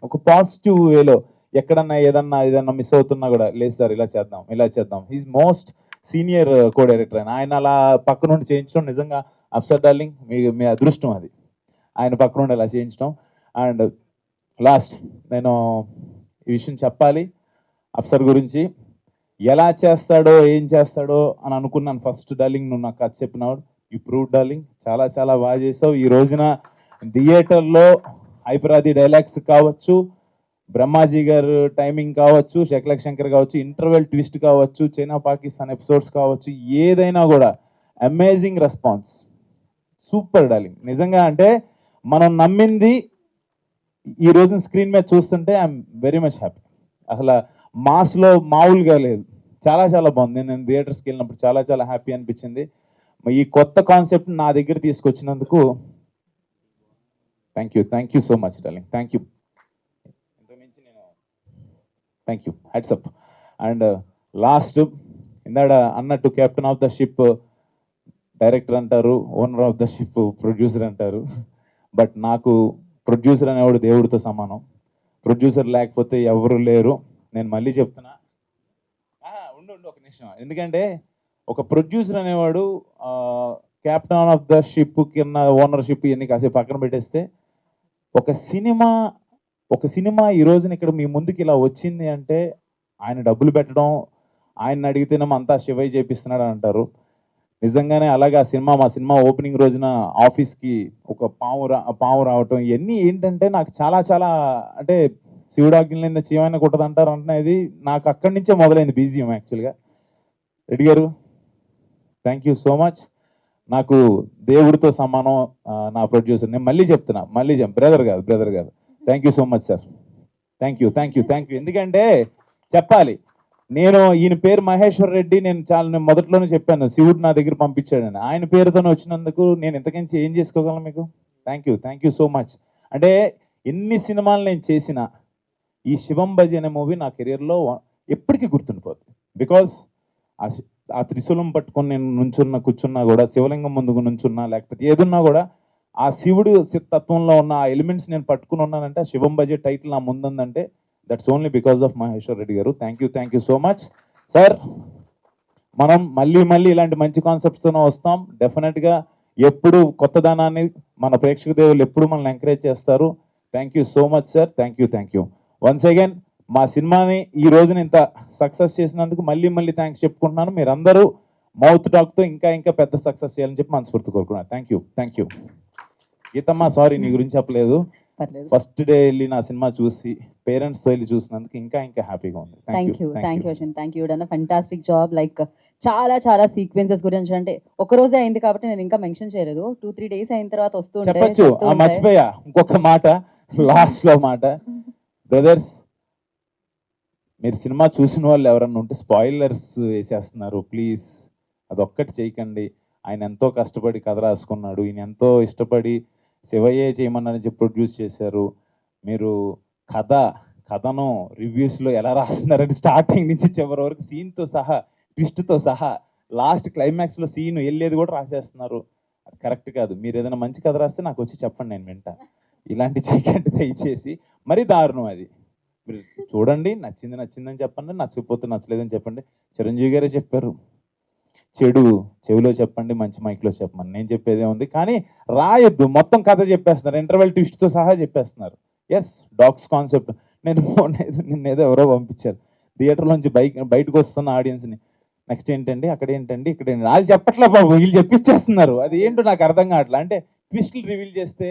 ఒక పాజిటివ్ వేలో ఎక్కడన్నా ఏదన్నా మిస్ అవుతున్నా కూడా, లేదు సార్ ఇలా చేద్దాం. He's most senior co director. ఆయన అలా పక్క నుండి చేయించడం నిజంగా అఫ్సర్ డార్లింగ్ మీ అదృష్టం అది, ఆయన పక్క నుండి అలా చేయించడం. అండ్ లాస్ట్ నేను ఈ విషయం చెప్పాలి, అఫ్సర్ గురించి ఎలా చేస్తాడో ఏం చేస్తాడో అని అనుకున్నాను ఫస్ట్. డార్లింగ్ నువ్వు నాకు కథ చెప్పినాడు, యూ ప్రూవ్ డార్లింగ్, చాలా చాలా బాగా చేసావు. ఈ రోజున థియేటర్లో హైపరాది డైలాగ్స్ కావచ్చు, బ్రహ్మాజీ గారు టైమింగ్ కావచ్చు, శకలక్ శంకర్ కావచ్చు, ఇంటర్వెల్ ట్విస్ట్ కావచ్చు, చైనా పాకిస్తాన్ ఎపిసోడ్స్ కావచ్చు, ఏదైనా కూడా అమేజింగ్ రెస్పాన్స్. సూపర్ డార్లింగ్, నిజంగా. అంటే మనం నమ్మింది ఈ రోజున స్క్రీన్ మీద చూస్తుంటే ఐఎమ్ వెరీ మచ్ హ్యాపీ. అసలు మాస్లో మామూలుగా లేదు, చాలా చాలా బాగుంది. నేను థియేటర్స్కి వెళ్ళినప్పుడు చాలా చాలా హ్యాపీ అనిపించింది. ఈ కొత్త కాన్సెప్ట్ నా దగ్గర తీసుకొచ్చినందుకు thank you so much darling. Thank you hats up. And last, ఇందాడ అన్నట్టు captain of the ship director అంటారు, owner of the ship producer అంటారు. బట్ నాకు ప్రొడ్యూసర్ అనేవాడు దేవుడితో సమానం. ప్రొడ్యూసర్ లేకపోతే ఎవరు లేరు. నేను మళ్ళీ చెప్తున్నా, ఉండు ఒక నిమిషం. ఎందుకంటే ఒక ప్రొడ్యూసర్ అనేవాడు కెప్టెన్ ఆఫ్ ద షిప్ కింద ఓనర్షిప్ ఇవన్నీ కాసేపు పక్కన పెట్టేస్తే, ఒక సినిమా ఈ రోజున ఇక్కడ మీ ముందుకి ఇలా వచ్చింది అంటే ఆయన డబ్బులు పెట్టడం, ఆయన అడిగితేనేమో అంతా శివయ్య చేపిస్తున్నాడు అంటారు. నిజంగానే అలాగే మా సినిమా ఓపెనింగ్ రోజున ఆఫీస్కి ఒక పాము రావటం, ఇవన్నీ ఏంటంటే నాకు చాలా చాలా అంటే శివుడాజ్ఞ చీమైన కుట్టదు అంటారు అంటున్నది నాకు అక్కడి నుంచే మొదలైంది బీజిఎం యాక్చువల్గా. రెడ్డి గారు థ్యాంక్ యూ సో మచ్. నాకు దేవుడితో సమానం నా ప్రొడ్యూసర్. నేను మళ్ళీ చెప్తున్నా, బ్రదర్ కాదు. Thank you so much sir. Thank you. ఎందుకంటే చెప్పాలి, నేను ఈయన పేరు మహేశ్వర్ రెడ్డి, నేను మొదట్లోనే చెప్పాను శివుడు నా దగ్గర పంపించాడని. ఆయన పేరుతోనే వచ్చినందుకు నేను ఇంతకించి ఏం చేసుకోగలను మీకు. Thank you so much. అంటే ఎన్ని సినిమాలు నేను చేసినా ఈ శివం బజీ అనే మూవీ నా కెరియర్లో ఎప్పటికీ గుర్తుండిపోతుంది. బికాజ్ ఆ త్రిశూలం పట్టుకొని నేను కూర్చున్నా కూడా, శివలింగం ముందుకు నుంచున్నా, లేకపోతే ఏదున్నా కూడా ఆ శివుడు తత్వంలో ఉన్న ఆ ఎలిమెంట్స్ నేను పట్టుకుని ఉన్నానంటే, ఆ శివం బజీ టైటిల్ నా ముందుందంటే that's only because of Maheshwar Reddy గారు. Thank you so much sir. మనం మళ్ళీ ఇలాంటి మంచి కాన్సెప్ట్స్తోనే వస్తాం. డెఫినెట్గా ఎప్పుడు కొత్తదనాన్ని మన ప్రేక్షక దేవులు ఎప్పుడు మనల్ని ఎంకరేజ్ చేస్తారు. Thank you so much sir. Thank you once again. మా సినిమాని ఈ రోజున ఇంత సక్సెస్ చేసినందుకు మళ్ళీ థ్యాంక్స్ చెప్పుకుంటున్నాను. మీరందరూ మౌత్ టాక్తో ఇంకా పెద్ద సక్సెస్ చేయాలని చెప్పి మనస్ఫూర్తి కోరుకున్నాను. థ్యాంక్ యూ గీతమ్మ, సారీ నీ గురించి చెప్పలేదు. ఫస్ట్ డే వెళ్ళి నా సినిమా చూసి పేరెంట్స్తో వెళ్ళి చూసినందుకు ఇంకా హ్యాపీగా ఉంది.
Thank you Ashwin. Thank you done fantastic job. Like చాలా సీక్వెన్సెస్ గురించి అంటే ఒక రోజే అయింది కాబట్టి నేను ఇంకా మెన్షన్ చేయలేదు. 2-3 days అయిన తర్వాత వస్తూ
చెప్పచ్చు. మర్చిపోయా ఇంకొక మాట, లాస్ట్ లో మాట. బ్రదర్స్, మీరు సినిమా చూసిన వాళ్ళు ఎవరన్నా ఉంటే స్పాయిలర్స్ వేసేస్తున్నారు, ప్లీజ్ అదొక్కటి చేయకండి. ఆయన ఎంతో కష్టపడి కథ రాసుకున్నాడు, ఈయన ఎంతో ఇష్టపడి శివయ్య చేయమన్నారని చెప్పి ప్రొడ్యూస్ చేశారు. మీరు కథను రివ్యూస్లో ఎలా రాస్తున్నారంటే స్టార్టింగ్ నుంచి చివరి వరకు సీన్తో సహా, ట్విస్ట్తో సహా, లాస్ట్ క్లైమాక్స్లో సీన్ వెళ్ళేది కూడా రాసేస్తున్నారు. అది కరెక్ట్ కాదు. మీరు ఏదైనా మంచి కథ రాస్తే నాకు వచ్చి చెప్పండి, నేను వింటా. ఇలాంటి చేయకండి దయచేసి, మరీ దారుణం అది. మీరు చూడండి, నచ్చిందని చెప్పండి, నచ్చకపోతే నచ్చలేదని చెప్పండి. చిరంజీవి గారే చెప్పారు, చెడు చెవిలో చెప్పండి, మంచి మైక్లో చెప్పమని. నేను చెప్పేదే ఉంది, కానీ రాయొద్దు. మొత్తం కథ చెప్పేస్తున్నారు, ఇంటర్వెల్ ట్విస్ట్తో సహా చెప్పేస్తున్నారు. Yes, dogs concept. నిన్నేదో ఎవరో పంపించారు థియేటర్లోంచి బయటకు వస్తున్న ఆడియన్స్ని, నెక్స్ట్ ఏంటండి, అక్కడ ఏంటండి, ఇక్కడ ఏంటండి, అది చెప్పట్లే బాబు, వీళ్ళు చెప్పిచ్చేస్తున్నారు. అది ఏంటో నాకు అర్థం కావట్లే. అంటే ట్విస్టులు రివీల్ చేస్తే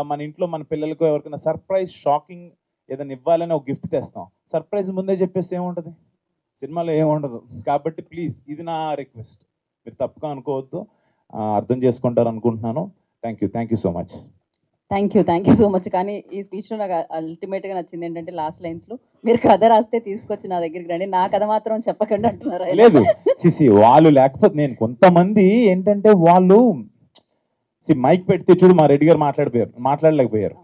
మన ఇంట్లో మన పిల్లలకు ఎవరికైనా సర్ప్రైజ్, షాకింగ్ ఏదైనా ఇవ్వాలని ఒక గిఫ్ట్ తెస్తాం. సర్ప్రైజ్ ముందే చెప్పేస్తే ఏముంటుంది, సినిమాలో ఏముండదు. కాబట్టి ప్లీజ్, ఇది నా రిక్వెస్ట్, మీరు తప్పుగా అనుకోవద్దు, అర్థం చేసుకుంటారు అనుకుంటున్నాను. Thank you so much.
Thank you so much. కానీ ఈ స్పీచ్లో నాకు అల్టిమేట్గా నచ్చింది ఏంటంటే లాస్ట్ లైన్స్లో మీరు కథ రాస్తే తీసుకొచ్చి నా దగ్గరికి రండి, నా కథ మాత్రం చెప్పకండి అంటున్నారు ఆయన.
లేదు సిసి వాళ్ళు లేకపోతే నేను కొంతమంది ఏంటంటే వాళ్ళు మైక్ పెడితే చూడు మా రెడ్డి గారు మాట్లాడలేకపోయారు,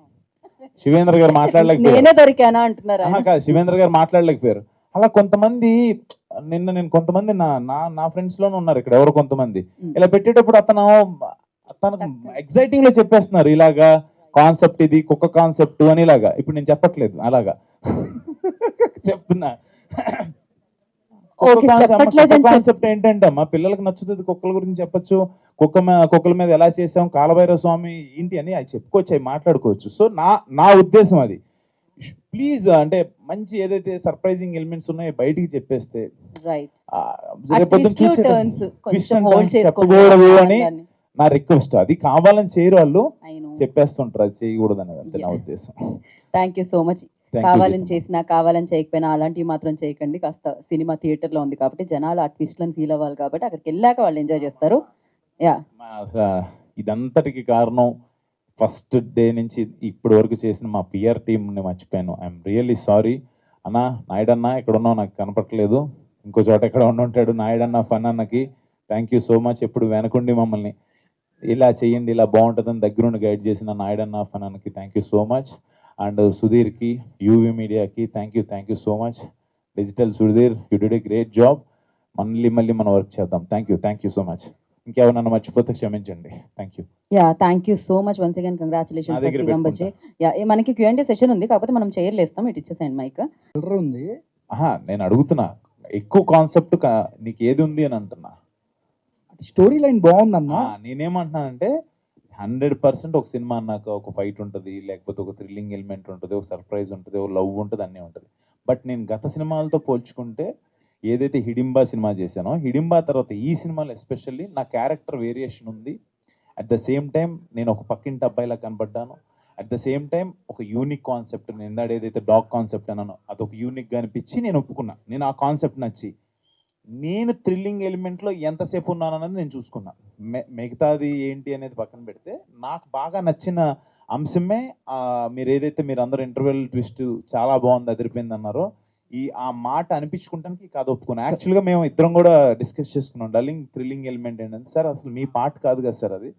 శివేంద్ర గారు
నేనే
మాట్లాడలేకపోయారు,
దొరికానా అంటున్నారు ఆయన.
కాదు శివేంద్ర గారు మాట్లాడలేకపోయారు. అలా కొంతమంది నేను కొంతమంది నా ఫ్రెండ్స్ లోనే ఉన్నారు ఇక్కడ ఎవరో కొంతమంది ఇలా పెట్టేటప్పుడు తనకు ఎగ్జైటింగ్ లో చెప్పేస్తున్నారు ఇలాగా కాన్సెప్ట్ ఇది కుక్క కాన్సెప్ట్ అని ఇలాగా. ఇప్పుడు నేను చెప్పట్లేదు అలాగా చెప్తున్నా.
Okay, చెప్పట్లేదని
కాన్సెప్ట్ ఏంటంటే అమ్మా పిల్లలకు నచ్చుతుంది, కుక్కల గురించి చెప్పొచ్చు, కుక్కల మీద ఎలా చేసాం, కాలభైరవ స్వామి ఏంటి అని అవి చెప్పుకోవచ్చు, అవి మాట్లాడుకోవచ్చు. సో నా ఉద్దేశం అది. ప్లీజ్ అంటే మంచి ఏదైతే సర్ప్రైజింగ్ ఎలిమెంట్స్ ఉన్నాయో బయటికి చెప్పేస్తే
రైట్
రేపొద్దున చూసే
టర్న్స్ కొంచెం
twist and
హోల్డ్
turns చెప్పకూడదు అని నా రిక్వెస్ట్. అది కావాలని చేయరు వాళ్ళు, చెప్పేస్తుంటారు, అది చేయకూడదు అనేది అంతే నా ఉద్దేశం.
Thank you so much. కావాలని చేసినా కావాలని చేయకపోయినా అలాంటివి మాత్రం చేయకండి. కాస్త సినిమా థియేటర్లో ఉంది కాబట్టి జనాలు ఆ ట్విస్ట్లను ఫీల్ అవ్వాలి కాబట్టి అక్కడికి వెళ్ళాక వాళ్ళు ఎంజాయ్ చేస్తారు. యా
ఇదంతటికి కారణం ఫస్ట్ డే నుంచి ఇప్పటి వరకు చేసిన మా పిఆర్ టీంని మర్చిపోయాను. ఐఎమ్ రియల్లీ సారీ అన్నా. నాయుడన్నా ఎక్కడ ఉన్నావు నాకు కనపట్లేదు, ఇంకో చోట ఎక్కడ ఉంటాడు. నాయుడన్న ఫన్ అన్నకి థ్యాంక్ యూ సో మచ్. ఎప్పుడు వెనకుండి మమ్మల్ని ఇలా చేయండి ఇలా బాగుంటుందని దగ్గరుండి గైడ్ చేసిన నాయుడన్న ఫన్ అన్నకి thank you so much. And సుధీర్కి, యూవీ మీడియాకి thank you so much. Digital Sudheer, you did a great job. మళ్ళీ మనం వర్క్ చేద్దాం. Thank you so much. ఇంకేమన్నా మర్చిపోతే క్షమించండి. Thank you.
Thank you so much once again. Congratulations for Shivam Bhaje. మనకి Q&A session ఉంది కాకపోతే మనం చైర్లు వేస్తాం, ఇటు ఇచ్చేసేయండి మైక్.
ఉంది
నేను అడుగుతున్నా ఎక్కువ కాన్సెప్ట్ నీకు ఏది ఉంది అని అంటున్నా.
స్టోరీ లైన్ బాగుందన్నా.
నేనేమంటున్నానంటే 100% ఒక సినిమా అన్నాక ఒక ఫైట్ ఉంటుంది, లేకపోతే ఒక థ్రిల్లింగ్ ఎలిమెంట్ ఉంటుంది, ఒక సర్ప్రైజ్ ఉంటుంది, ఒక లవ్ ఉంటుంది, అన్నీ ఉంటుంది. బట్ నేను గత సినిమాలతో పోల్చుకుంటే ఏదైతే హిడింబా సినిమా చేశానో, హిడింబా తర్వాత ఈ సినిమాలో ఎస్పెషల్లీ నా క్యారెక్టర్ వేరియేషన్ ఉంది. అట్ ద సేమ్ టైం నేను ఒక పక్కింటి అబ్బాయిలా కనబడ్డాను. అట్ ద సేమ్ టైం ఒక యూనిక్ కాన్సెప్ట్, నేను ఇందాడ ఏదైతే డాగ్ కాన్సెప్ట్ అన్నానో అదొక యూనిక్గా అనిపించి నేను ఒప్పుకున్నా. నేను ఆ కాన్సెప్ట్ నచ్చి నేను థ్రిల్లింగ్ ఎలిమెంట్లో ఎంతసేపు ఉన్నానన్నది నేను చూసుకున్నా. మిగతాది ఏంటి అనేది పక్కన పెడితే నాకు బాగా నచ్చిన అంశమే మీరు అందరూ ఇంటర్వెల్ ట్విస్ట్ చాలా బాగుంది, అదిరిపోయింది అన్నారో ఆ మాట అనిపించుకుంటానికి కథ ఒప్పుకున్నా. యాక్చువల్గా మేము ఇద్దరం కూడా డిస్కస్ చేసుకున్నాం, డార్లింగ్ థ్రిల్లింగ్ ఎలిమెంట్ ఏంటంటే సార్ అసలు మీ పార్ట్ కాదు కదా సార్, అది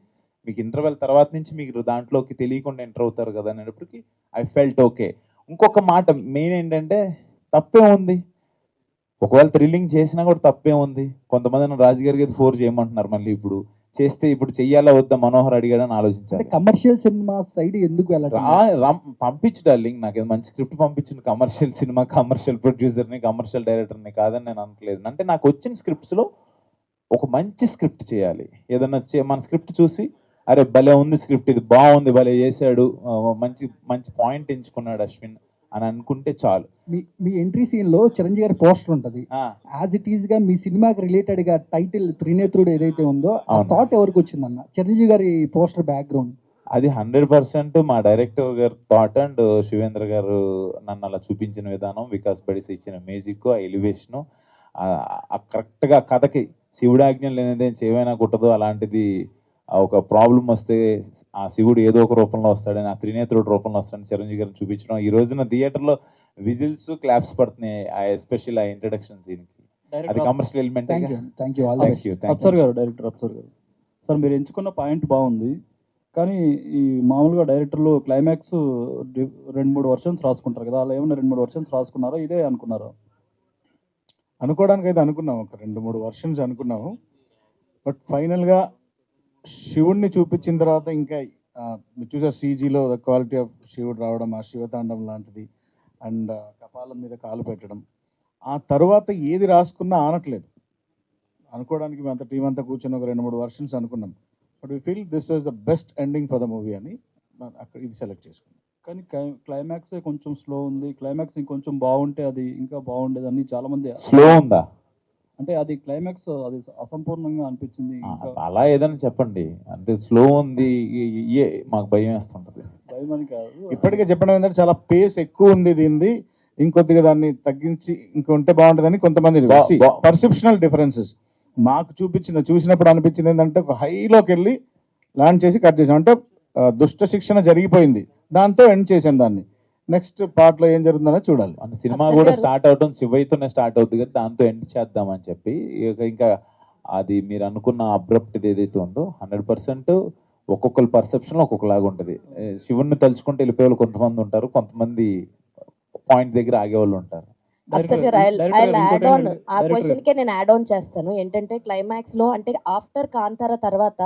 మీకు ఇంటర్వెల్ తర్వాత నుంచి మీకు దాంట్లోకి తెలియకుండా ఎంటర్ అవుతారు కదా అనేటప్పటికి ఐ ఫెల్ట్ ఓకే. ఇంకొక మాట మెయిన్ ఏంటంటే తప్పే ఉంది, ఒకవేళ థ్రిల్లింగ్ చేసినా కూడా తప్పే ఉంది. కొంతమంది రాజుగారికి 4 చేయమంటున్నారు, మళ్ళీ ఇప్పుడు చేస్తే ఇప్పుడు చెయ్యాలా వద్దా మనోహర్ అడిగాడని ఆలోచించాలి.
కమర్షియల్ సినిమా సైడ్ ఎందుకు వెళ్ళాలి?
పంపించు డార్లింగ్, నాకు మంచి స్క్రిప్ట్ పంపించింది. కమర్షియల్ సినిమా, కమర్షియల్ ప్రొడ్యూసర్ని, కమర్షియల్ డైరెక్టర్ని కాదని నేను అనట్లేదు. అంటే నాకు వచ్చిన స్క్రిప్ట్స్లో ఒక మంచి స్క్రిప్ట్ చేయాలి. ఏదన్నా మన స్క్రిప్ట్ చూసి అరే భలే ఉంది స్క్రిప్ట్, ఇది బాగుంది, భలే చేశాడు, మంచి పాయింట్ ఎంచుకున్నాడు అశ్విన్ అని అనుకుంటే చాలు.
మీ ఎంట్రీ సీన్ లో చిరంజీవి గారి పోస్టర్ ఉంటది. యాజ్ ఇట్ ఈస్ గా మీ సినిమాకి రిలేటెడ్ గా టైటిల్ త్రినేత్రుడు ఏదైతే ఉందో ఆ థాట్ ఎవరికి వచ్చిందన్న? చిరంజీవి గారి పోస్టర్ బ్యాక్గ్రౌండ్
అది 100% మా డైరెక్టర్ గారి థాట్ అండ్ శివేంద్ర గారు నన్ను అలా చూపించిన విధానం, వికాస్ బడిసి ఇచ్చిన మ్యూజిక్, ఆ ఎలివేషను, కరెక్ట్గా కథకి శివుడాజ్ఞం లేనిదేం చేయమైనా కుట్టదు. అలాంటిది ఒక ప్రాబ్లం వస్తే ఆ శివుడు ఏదో ఒక రూపంలో వస్తాడని, ఆ త్రినేత్రుడు రూపంలో వస్తాడని చిరంజీవి గారిని చూపించడం. ఈ రోజున థియేటర్లో విజిల్స్, క్లాప్స్ పడుతున్నాయి ఎస్పెషల్ ఆ ఇంట్రడక్షన్ సీన్కి. అది కమర్షియల్ ఎలిమెంట్.
అప్సర్ గారు, డైరెక్టర్ అప్సర్ గారు, సార్ మీరు ఎంచుకున్న పాయింట్ బాగుంది. కానీ ఈ మామూలుగా డైరెక్టర్లు క్లైమాక్స్ 2-3 వర్షన్స్ రాసుకుంటారు కదా, అలా ఏమన్నా 2-3 వర్షన్స్ రాసుకున్నారా, ఇదే అనుకున్నారా?
అనుకోవడానికి అయితే అనుకున్నాము, ఒక 2-3 వర్షన్స్ అనుకున్నాము. బట్ ఫైనల్గా శివుడిని చూపించిన తర్వాత ఇంకా మీరు చూసారు సీజీలో ద క్వాలిటీ ఆఫ్ శివుడు రావడం, ఆ శివతాండం లాంటిది, అండ్ కపాలం మీద కాలు పెట్టడం, ఆ తర్వాత ఏది రాసుకున్నా ఆనట్లేదు. అనుకోవడానికి మేము టీం అంతా కూర్చొని ఒక 2-3 వర్షన్స్ అనుకున్నాం. But we feel this was the best ending for the movie అని అక్కడ ఇది సెలెక్ట్ చేసుకున్నాం.
కానీ క్లైమాక్స్ కొంచెం స్లో ఉంది, క్లైమాక్స్ ఇంకొంచెం బాగుంటే అది ఇంకా బాగుండేది అని చాలా మంది.
స్లో ఉందా
అంటే అది క్లైమాక్స్ అది అసంపూర్ణంగా అనిపించింది.
అలా ఏదైనా చెప్పండి, అంటే స్లో ఉంది మాకు భయం వేస్తుంటది.
భయం అని కాదు,
ఇప్పటికే చెప్పడం ఏంటంటే చాలా పేస్ ఎక్కువ ఉంది దీనిది, ఇంకొద్దిగా దాన్ని తగ్గించి ఇంకొంటే బాగుంటుందని కొంతమంది పర్సెప్షనల్ డిఫరెన్సెస్. మాకు చూసినప్పుడు అనిపించింది ఏంటంటే ఒక హైలోకి వెళ్ళి ల్యాండ్ చేసి కట్ చేసాం. అంటే దుష్ట శిక్షణ జరిగిపోయింది, దాంతో ఎండ్ చేసాం దాన్ని. నెక్స్ట్ పార్ట్లో ఏం జరుగుతుందో చూడాలి.
మన సినిమా
అఫ్సర్
కూడా
గారు-
స్టార్ట్ అవటం శివయ్యతోనే స్టార్ట్ అవుతుంది కదా, దాంతో ఎండ్ చేద్దామని చెప్పి ఇంకా అది మీరు అనుకున్న అబ్రప్ట్ ఏదైతే ఉందో 100% ఒక్కొక్కరి పర్సెప్షన్ ఒక్కొక్కలాగా ఉంటుంది. శివుణ్ణి తలుచుకుంటే వెళ్ళిపోయే వాళ్ళు కొంతమంది ఉంటారు, కొంతమంది పాయింట్ దగ్గర ఆగేవాళ్ళు ఉంటారు.
అఫ్సర్ గారు ఐ యాడ్ ఆన్ ఆ క్వశ్చన్ కే నేను యాడ్ ఆన్ చేస్తాను. ఏంటంటే క్లైమాక్స్ లో అంటే ఆఫ్టర్ కాంతార తర్వాత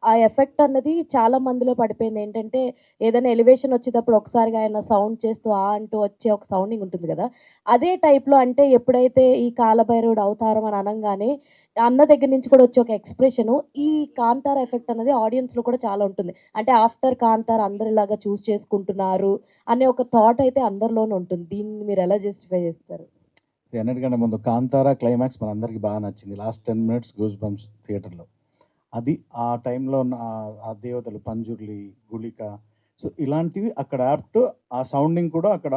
ఆ ఎఫెక్ట్ అన్నది చాలా మందిలో పడిపోయింది. ఏంటంటే ఏదైనా ఎలివేషన్ వచ్చేటప్పుడు ఒకసారిగా ఆయన సౌండ్ చేస్తూ అంటూ వచ్చే ఒక సౌండింగ్ ఉంటుంది కదా, అదే టైప్లో అంటే ఎప్పుడైతే ఈ కాలభైరవుడు అవతారం అని అనగానే అన్న దగ్గర నుంచి కూడా వచ్చే ఒక ఎక్స్ప్రెషను, ఈ కాంతార ఎఫెక్ట్ అనేది ఆడియన్స్లో కూడా చాలా ఉంటుంది. అంటే ఆఫ్టర్ కాంతార అందరిలాగా చూస్ చేసుకుంటున్నారు అనే ఒక థాట్ అయితే అందరిలోనే ఉంటుంది. దీన్ని మీరు ఎలా జస్టిఫై చేస్తారు?
అన్నిటికంటే ముందు కాంతారా క్లైమాక్స్ మనందరికీ బాగా నచ్చింది. లాస్ట్ 10 minutes గూస్ బంప్స్ థియేటర్లో. అది ఆ టైంలో ఉన్న ఆ దేవతలు పంజుర్లి, గుళిక, సో ఇలాంటివి అక్కడ యాప్ట్. ఆ సౌండింగ్ కూడా అక్కడ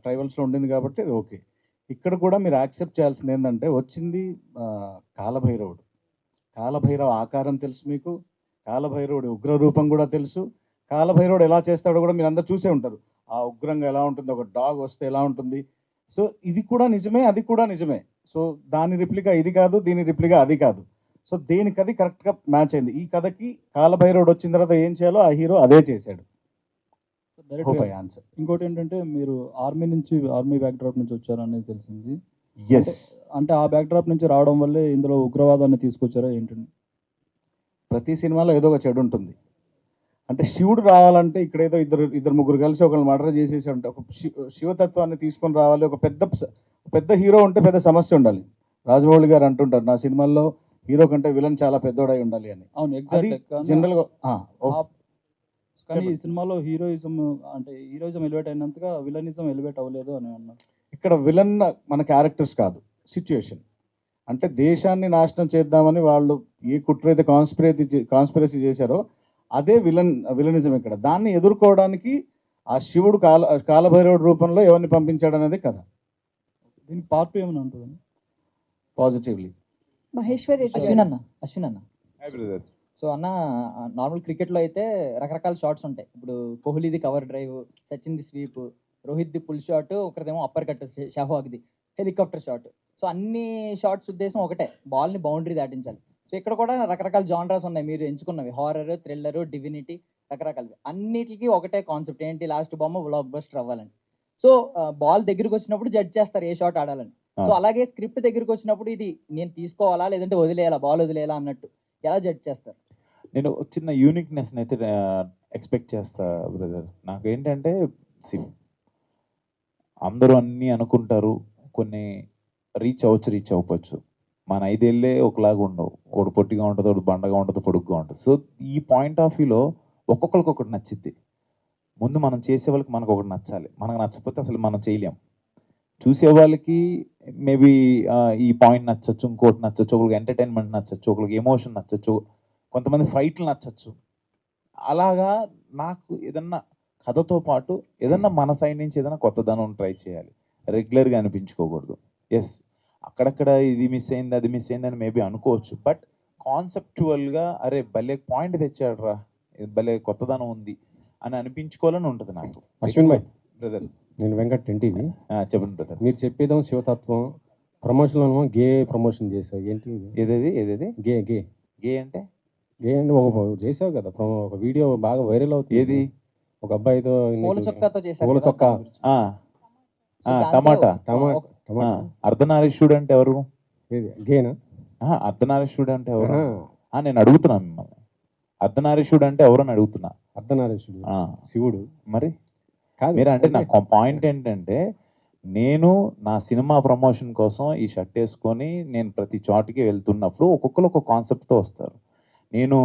ట్రైబల్స్లో ఉండింది కాబట్టి అది ఓకే. ఇక్కడ కూడా మీరు యాక్సెప్ట్ చేయాల్సింది ఏంటంటే వచ్చింది కాలభైరవుడు. కాలభైరవ ఆకారం తెలుసు మీకు, కాలభైరవుడి ఉగ్ర రూపం కూడా తెలుసు. కాలభైరవుడు ఎలా చేస్తాడో కూడా మీరు అందరు చూసే ఉంటారు. ఆ ఉగ్రంగా ఎలా ఉంటుంది, ఒక డాగ్ వస్తే ఎలా ఉంటుంది. సో ఇది కూడా నిజమే, అది కూడా నిజమే. సో దాని రిప్లికా ఇది కాదు, దీని రిప్లికా అది కాదు. సో దేనికి అది కరెక్ట్గా మ్యాచ్ అయింది. ఈ కథకి కాలభైరవుడు వచ్చిన తర్వాత ఏం చేయాలో ఆ హీరో అదే చేశాడు. Hope I answer.
ఇంకోటి ఏంటంటే మీరు ఆర్మీ బ్యాక్డ్రాప్ నుంచి వచ్చారు అనేది తెలిసింది.
ఎస్,
అంటే ఆ బ్యాక్డ్రాప్ నుంచి రావడం వల్లే ఇందులో ఉగ్రవాదాన్ని తీసుకొచ్చారా ఏంటండి?
ప్రతి సినిమాలో ఏదో ఒక చెడు ఉంటుంది. అంటే శివుడు రావాలంటే ఇక్కడ ఏదో ఇద్దరు ముగ్గురు కలిసి ఒకరిని మర్డర్ చేసేసి ఉంటే ఒక శివతత్వాన్ని తీసుకొని రావాలి. ఒక పెద్ద హీరో ఉంటే పెద్ద సమస్య ఉండాలి. రాజమౌళి గారు అంటుంటారు, నా సినిమాల్లో హీరో కంటే విలన్ చాలా పెద్దోడై ఉండాలి అని.
అవును,
అది
ఎగ్జాక్ట్.
జనరల్గా
కానీ ఈ సినిమాలో హీరోయిజం ఎలివేట్ అయినంతగా విలనిజం ఎలివేట్ అవ్వలేదు అని అన్నారు.
ఇక్కడ విలన్ మన క్యారెక్టర్స్ కాదు, సిచ్యుయేషన్. అంటే దేశాన్ని నాశనం చేద్దామని వాళ్ళు ఏ కుట్ర అయితే కాన్స్పిరసీ చేశారో అదే విలనిజం ఇక్కడ. దాన్ని ఎదుర్కోవడానికి ఆ శివుడు కాలభైరవుడి రూపంలో ఎవరిని పంపించాడు అనేది కథ.
దీనికి పార్ట్ 2 ఏమైనా ఉంటుందండి?
పాజిటివ్లీ
మహేశ్వర్ రెడ్డి
అశ్విన్ అన్న సో అన్న, నార్మల్ క్రికెట్లో అయితే రకరకాల షాట్స్ ఉంటాయి. ఇప్పుడు కోహ్లీది కవర్ డ్రైవ్, సచిన్ది స్వీప్, రోహిత్ది పుల్ షాట్, ఒకరిదేమో అప్పర్ కట్, షహవాగ్ది హెలికాప్టర్ షాట్. సో అన్ని షాట్స్ ఉద్దేశం ఒకటే, బాల్ని బౌండరీ దాటించాలి. సో ఇక్కడ కూడా రకరకాల జానరాస్ ఉన్నాయి మీరు ఎంచుకున్నవి, హారర్, థ్రిల్లర్, డివినిటీ, రకరకాలవి. అన్నిటికీ ఒకటే కాన్సెప్ట్, ఏంటి లాస్ట్ బొమ్మ బ్లాక్ బస్టర్ అవ్వాలని. సో బాల్ దగ్గరికి వచ్చినప్పుడు జడ్జ్ చేస్తారు ఏ షాట్ ఆడాలని. సో అలాగే స్క్రిప్ట్ దగ్గరికి వచ్చినప్పుడు ఇది నేను తీసుకోవాలా లేదంటే వదిలేయాలా, బాల్ వదిలేయాలా అన్నట్టు ఎలా జడ్జ్ చేస్తారు?
నేను చిన్న యూనిక్నెస్ని అయితే ఎక్స్పెక్ట్ చేస్తా బ్రదర్. నాకు ఏంటంటే అందరూ అన్నీ అనుకుంటారు, కొన్ని రీచ్ అవ్వచ్చు. మన 5 ఏళ్ళే ఒకలాగా ఉండవు, ఒకటి పొట్టిగా ఉంటుంది, ఒకటి బండగా ఉంటుంది, పొడుగ్గా ఉంటుంది. సో ఈ పాయింట్ ఆఫ్ వ్యూలో ఒక్కొక్కరికి ఒకటి నచ్చిద్ది. ముందు మనం చేసే వాళ్ళకి మనకు ఒకటి నచ్చాలి, మనకు నచ్చకపోతే అసలు మనం చేయలేం. చూసే వాళ్ళకి మేబీ ఈ పాయింట్ నచ్చచ్చు, ఇంకోటి నచ్చచ్చు, ఒకరికి ఎంటర్టైన్మెంట్ నచ్చచ్చు, ఒకరికి ఎమోషన్ నచ్చచ్చు, కొంతమంది ఫైట్లు నచ్చచ్చు. అలాగా నాకు ఏదన్నా కథతో పాటు ఏదన్నా మన సైడ్ నుంచి ఏదైనా కొత్తదనం ట్రై చేయాలి, రెగ్యులర్గా అనిపించుకోకూడదు. ఎస్, అక్కడక్కడ ఇది మిస్ అయింది, అది మిస్ అయింది అని మేబీ అనుకోవచ్చు. బట్ కాన్సెప్చువల్గా అరే భలే పాయింట్ తెచ్చాడు రా, భలే కొత్తదనం ఉంది అని అనిపించుకోవాలని ఉంటుంది నాకు.
అశ్విన్ భాయ్
బ్రదర్,
నేను వెంకట్ ఎన్టీవీ.
చెప్పండి బ్రదర్.
మీరు చెప్పేదేమో శివతత్వం, ప్రమోషన్లో గే ప్రమోషన్ చేసావు, ఏంటి
ఏదేది
గే గే
గే అంటే
ఒక చేసావు కదా ఒక వీడియో బాగా వైరల్ అవుతుంది.
ఏది?
ఒక అబ్బాయితో
పూల చొక్కాతో చేశారు
పూల
కదా,
చొక్కా.
సో దాంతో
టమాటా.
టమాటా
అర్ధనారీశ్వరుడు అంటే ఎవరు?
గేనా?
అర్ధనారీశ్వరుడు అంటే ఎవరు? నేను అడుగుతున్నాను మిమ్మల్ని, అర్ధనారీశ్వరుడు అంటే ఎవరని అడుగుతున్నా.
అర్ధనారీశ్వరుడు శివుడు
మరి
కాదు.
మీరు అంటే నాకు పాయింట్ ఏంటంటే, నేను నా సినిమా ప్రమోషన్ కోసం ఈ షర్ట్ వేసుకొని నేను ప్రతి చోటికి వెళ్తున్నప్పుడు ఒక్కొక్కరు ఒక కాన్సెప్ట్తో వస్తారు. నేను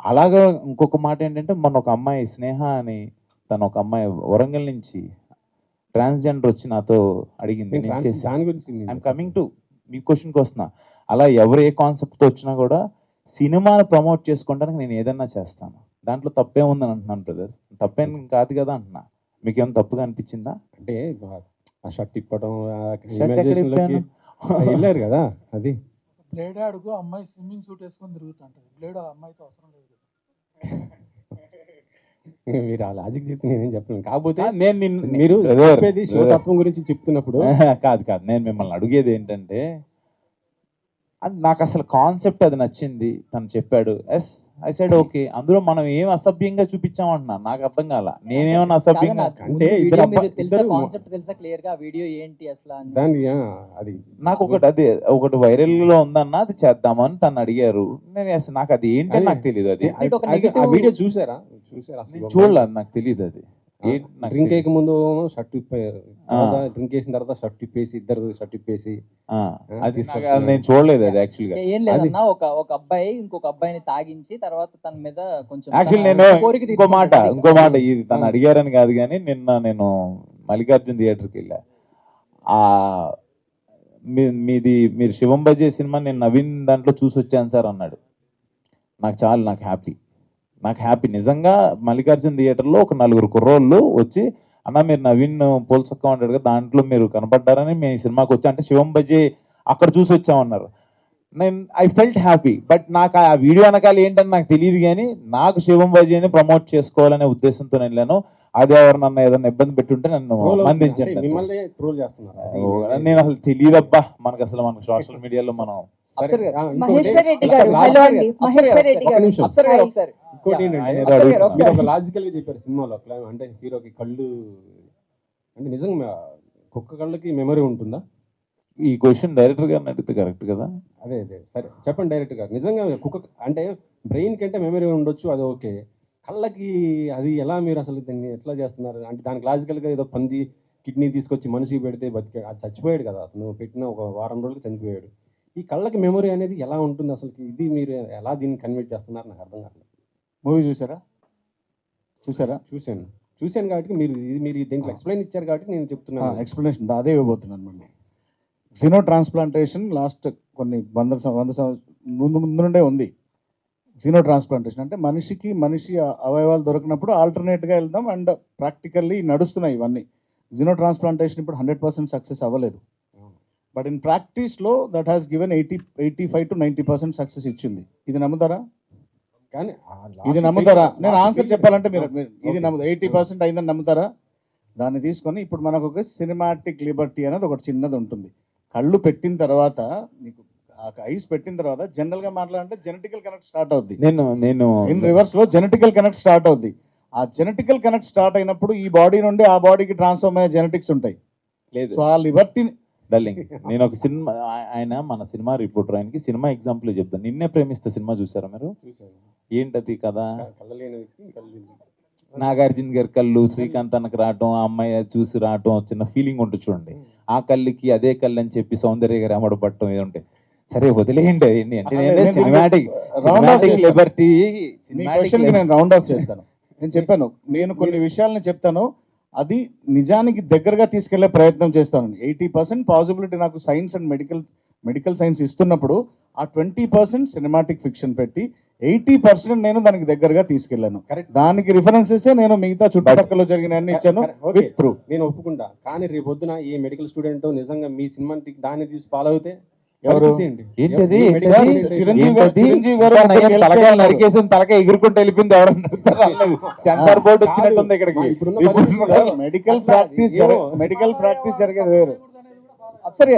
అలాగా ఇంకొక మాట ఏంటంటే, మొన్న ఒక అమ్మాయి స్నేహ అని, తను ఒక అమ్మాయి వరంగల్ నుంచి ట్రాన్స్జెండర్ వచ్చి నాతో అడిగింది, నేను చేశాను.
దాని గురించి
ఐఎమ్ కమింగ్ టు మీ క్వశ్చన్కి వస్తున్నా. అలా ఎవరు ఏ కాన్సెప్ట్తో వచ్చినా కూడా సినిమాను ప్రమోట్ చేసుకోవడానికి నేను ఏదన్నా చేస్తాను, దాంట్లో తప్పే ఉందని అంటున్నాను బ్రదర్. తప్పేం కాదు కదా అంటున్నా. మీకేం తప్పుగా అనిపించిందా?
అంటే ఆ షర్ట్ ఇప్పడం
షర్ట్ ఎక్కడ ఇప్పాను?
వెళ్ళారు కదా, అది
బ్లేడ్ అడుగు అమ్మాయి స్విమ్మింగ్ సూట్ వేసుకొని తిరుగుతుంటది, బ్లేడ్ ఆ అమ్మాయితో అవసరం లేదు.
మీరు ఆ లాజిక్ చెప్తే నేనేం చెప్పలేను. కాకపోతే
నేను
మీరు
brother,
చెప్పేది శివతత్వం గురించి చెప్తున్నప్పుడు
కాదు నేను మిమ్మల్ని అడిగేది ఏంటంటే, అది నాకు అసలు కాన్సెప్ట్ అది నచ్చింది, తను చెప్పాడు, ఎస్ ఐ సైడ్ ఓకే. అందులో మనం ఏం అసభ్యంగా చూపించామంటున్నా, నాకు అర్థం కాల. నేనేమన్నా అసభ్యంగా
అంటే ఇద్దరు
తెలుసా కాన్సెప్ట్ తెలుసా క్లియర్ గా వీడియో ఏంటి అసలు అని?
దాన్ని అది
నాకు ఒకటి వైరల్ లో ఉందన్న, అది చేద్దామని తను అడిగారు. నేను అసలు నాకు అది ఏంటని నాకు తెలియదు. అది
ఆ వీడియో చూసారా
నేను చూడలేదు, నాకు తెలియదు అది.
డ్రింక్ వేయక ముందు షర్ట్ ఇప్పారు, డ్రింక్ వేసిన తర్వాత షర్ట్ ఇప్పేసి, ఇద్దరు షర్ట్ ఇప్పేసి
అది నేను చూడలేదు అది యాక్చువల్గా.
ఏం లేదన్నా, ఒక అబ్బాయి ఇంకొక అబ్బాయిని తాగించి తర్వాత తన మీద కొంచెం
యాక్చువల్లీ నేను ఇంకో మాట ఇది తను అడిగారని కాదు కానీ, నిన్న నేను మల్లికార్జున్ థియేటర్కి వెళ్ళా. మీరు శివం బజే సినిమా నేను నవీన్ దాంట్లో చూసి వచ్చాను సార్ అన్నాడు. నాకు హ్యాపీ నిజంగా. మల్లికార్జున్ థియేటర్లో ఒక 4 కుర్రోళ్ళు వచ్చి, అన్న మీరు నవీన్ పోల్సక్క ఉంటాడు కదా, దాంట్లో మీరు కనపడ్డారని మీ సినిమాకి వచ్చా అంటే శివం బజే అక్కడ చూసి వచ్చామన్నారు. I felt happy. బట్ నాకు ఆ వీడియో వెనకాల ఏంటని నాకు తెలియదు కానీ, నాకు శివం బజేని ప్రమోట్ చేసుకోవాలనే ఉద్దేశంతో వెళ్ళాను. అదే ఎవరు నన్ను ఏదైనా ఇబ్బంది పెట్టుంటే నన్ను మందించండి. నేను అసలు తెలియదబ్బా, మనకు సోషల్ మీడియాలో మనం
లాజికల్ గా చెప్పారు సినిమాలో. అంటే హీరోకి కళ్ళు అంటే నిజంగా కుక్క కళ్ళకి మెమరీ ఉంటుందా?
ఈ క్వశ్చన్ డైరెక్టర్ గారిని అడిగితే కరెక్ట్ కదా.
అదే సరే చెప్పండి డైరెక్టర్ గారు. నిజంగా కుక్క అంటే బ్రెయిన్ కంటే మెమరీ ఉండొచ్చు, అది ఓకే. కళ్ళకి అది ఎలా మీరు అసలు దాన్ని ఎట్లా చేస్తున్నారు? అంటే దానికి లాజికల్గా ఏదో పంది కిడ్నీ తీసుకొచ్చి మనిషికి పెడితే బతికాడు, అది చచ్చిపోయాడు కదా, అతను పెట్టిన ఒక వారం రోజులు చనిపోయాడు. ఈ కళ్ళకి మెమరీ అనేది ఎలా ఉంటుంది అసలు? ఇది మీరు ఎలా దీన్ని కన్వర్ట్ చేస్తున్నారు నాకు అర్థం కాదు.
మూవీ చూసారా?
చూశాను కాబట్టి మీరు దీంట్లో ఎక్స్ప్లెయిన్ ఇచ్చారు కాబట్టి నేను చెప్తున్నాను.
ఎక్స్ప్లెనేషన్ అదే ఇవ్వబోతున్నాను. మళ్ళీ జినో ట్రాన్స్ప్లాంటేషన్ లాస్ట్ కొన్ని 100 ముందు నుండే ఉంది. జినో ట్రాన్స్ప్లాంటేషన్ అంటే మనిషి అవయవాలు దొరికినప్పుడు ఆల్టర్నేట్గా వెళ్దాం, అండ్ ప్రాక్టికల్లీ నడుస్తున్నాయి ఇవన్నీ. జినో ట్రాన్స్ప్లాంటేషన్ ఇప్పుడు 100% సక్సెస్ అవ్వలేదు, బట్ ఇన్ ప్రాక్టీస్లో that has given 85 to 90% success ఇచ్చింది. ఇది నమ్ముతారా?
కానీ
ఇది నమ్ముతారా? నేను ఆన్సర్ చెప్పాలంటే మీరు ఇది 80% అయిందని నమ్ముతారా? దాన్ని తీసుకొని ఇప్పుడు మనకు ఒక సినిమాటిక్ లిబర్టీ అనేది ఒకటి చిన్నది ఉంటుంది. కళ్ళు పెట్టిన తర్వాత మీకు ఐస్ పెట్టిన తర్వాత జనరల్ గా మాట్లాడాలంటే జెనెటికల్ కనెక్ట్ స్టార్ట్ అవుద్ది.
నేను
ఇన్ రివర్స్ లో జెనెటికల్ కనెక్ట్ స్టార్ట్ అవుద్ది. ఆ జెనెటికల్ కనెక్ట్ స్టార్ట్ అయినప్పుడు ఈ బాడీ నుండి ఆ బాడీకి ట్రాన్స్ఫార్మ్ అయ్యే జెనెటిక్స్ ఉంటాయి. సో ఆ లిబర్టీ
డల్లింగ్. నేను ఒక సినిమా, ఆయన మన సినిమా రిపోర్టర్, ఆయనకి సినిమా ఎగ్జాంపుల్ చెప్తాను. నిన్నే ప్రేమిస్తే సినిమా చూసారా మీరు? ఏంటది కదా, నాగార్జున గారి కళ్ళు శ్రీకాంత్ అన్నకు రావటం, ఆ అమ్మాయి చూసి రావటం, చిన్న ఫీలింగ్ ఉంటుంది చూడండి. ఆ కళ్ళకి అదే కళ్ళు అని చెప్పి సౌందర్య గారు అమ్మడు పట్టడం ఏదో ఉంటాయి. సరే వదిలేయండి అంటే సినిమాటిక్ లిబర్టీ.
నేను రౌండ్ ఆఫ్ చేస్తాను. నేను చెప్పాను, నేను కొన్ని విషయాలను చెప్తాను, అది నిజానికి దగ్గరగా తీసుకెళ్లే ప్రయత్నం చేస్తాను. 80% పాసిబిలిటీ నాకు సైన్స్ అండ్ మెడికల్ సైన్స్ ఇస్తున్నప్పుడు ఆ 20% సినిమాటిక్ ఫిక్షన్ పెట్టి 80% నేను దానికి దగ్గరగా తీసుకెళ్లాను. దానికి రిఫరెన్సెస్ నేను మిగతా చుట్టుపక్కల జరిగిన ఇచ్చాను విత్ ప్రూఫ్.
నేను ఒప్పుకుంటా. కానీ రేపు పొద్దున ఈ మెడికల్ స్టూడెంట్ నిజంగా మీ సినిమాటిక్ దాన్ని తీసి ఫాలో అవుతే
చిరంజీవి గారు
నరికేసిన తలకాయ ఎగురుకుంటూ వెళ్ళిపోయింది. ఎవరన్నా సెన్సార్ బోర్డు వచ్చినట్టుంది ఇక్కడికి.
మెడికల్ ప్రాక్టీస్ జరిగేది వేరు.
అప్సర్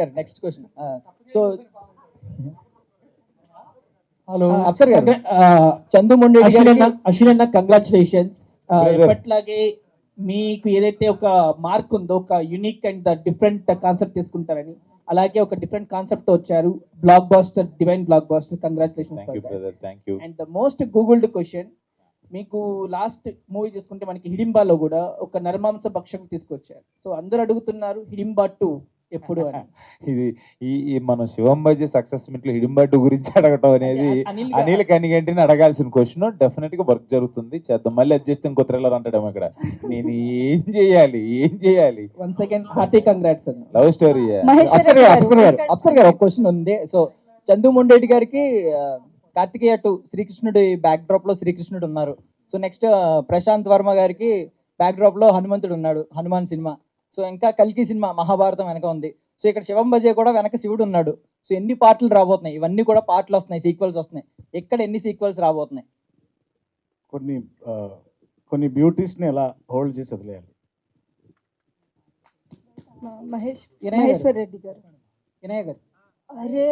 గారు నెక్స్ట్ క్వశ్చన్. సో హలో అప్సర్ గారు, చందుముండి
అశ్విన్, కంగ్రాచులేషన్స్. ఎప్పట్లాగే మీకు ఏదైతే ఒక మార్క్ ఉందో, ఒక యూనిక్ అండ్ డిఫరెంట్ కాన్సెప్ట్ తీసుకుంటారని, అలాగే ఒక డిఫరెంట్ కాన్సెప్ట్ తో వచ్చారు. Blockbuster, divine blockbuster, congratulations. And the most googled question, మీకు లాస్ట్ మూవీ చూసుకుంటే మనకి హిడింబాలో కూడా ఒక నరమాంస భక్షకు తీసుకొచ్చారు. సో అందరూ అడుగుతున్నారు హిడింబా 2 ఎప్పుడు అని.
ఇది ఈ మనం శివం బజే సక్సెస్ మీట్ లో హిడింబా 2 గురించి అడగటం అనేది అనిల్ కనిగంటిని అడగాల్సిన క్వశ్చన్. డెఫినెట్ గా వర్క్ జరుగుతుంది, చేద్దాం. మళ్ళీ అది చేస్తే ఇంకో థ్రిల్లర్ అంటాడేమో ఇక్కడ. నేను ఏం చేయాలి?
వన్ సెకండ్, హార్టీ కంగ్రాట్స్ అన్న.
Love story.
అప్సర్ గారు ఒక క్వశ్చన్ ఉంది. సో చందుముండేటి గారికి కార్తికేయ 2 శ్రీకృష్ణుడి బ్యాక్ డ్రాప్ లో శ్రీకృష్ణుడు ఉన్నారు. సో నెక్స్ట్ ప్రశాంత్ వర్మ గారికి బ్యాక్ డ్రాప్ లో హనుమంతుడు ఉన్నాడు, హనుమాన్ సినిమా. సో ఇంకా కల్కి సినిమా మహాభారతం వెనక ఉంది. సో ఇక్కడ శివం బజే కూడా వెనక శివుడు ఉన్నాడు. సో ఎన్ని పార్ట్లు రాబోతున్నాయి? ఇవన్నీ కూడా పార్ట్లు వస్తున్నాయి, సీక్వెల్స్ వస్తున్నాయి. ఎక్కడ ఎన్ని సీక్వెల్స్ రాబోతున్నాయి?
కొన్ని బ్యూటీస్ని ఎలా హోల్డ్ చేసి వదిలేయాలి.
మహేశ్వర్ రెడ్డి గారు, వినయ్ గారు.
అరే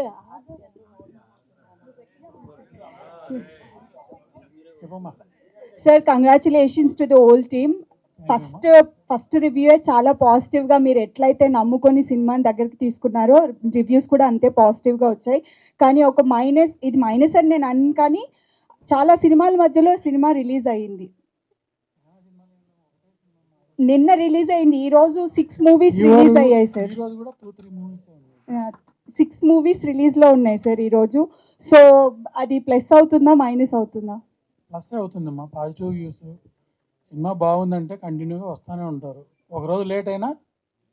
sir, congratulations to the whole team. First review చాలా పాజిటివ్గా, మీరు ఎట్లయితే నమ్ముకొని సినిమాని దగ్గరికి తీసుకున్నారో రివ్యూస్ కూడా అంతే పాజిటివ్గా వచ్చాయి. కానీ ఒక మైనస్, ఇది మైనస్ అని నేను అను, కానీ చాలా సినిమాల మధ్యలో సినిమా రిలీజ్ అయ్యింది. నిన్న రిలీజ్ అయింది, ఈరోజు 6 మూవీస్ రిలీజ్ అయ్యాయి సార్. 6 మూవీస్ రిలీజ్లో ఉన్నాయి సార్ ఈరోజు. సో అది ప్లస్ అవుతుందా మైనస్ అవుతుందా?
ప్లస్ అవుతుందమ్మా. పాజిటివ్ వ్యూస్, సినిమా బాగుందంటే కంటిన్యూగా వస్తూనే ఉంటారు. ఒకరోజు లేట్ అయినా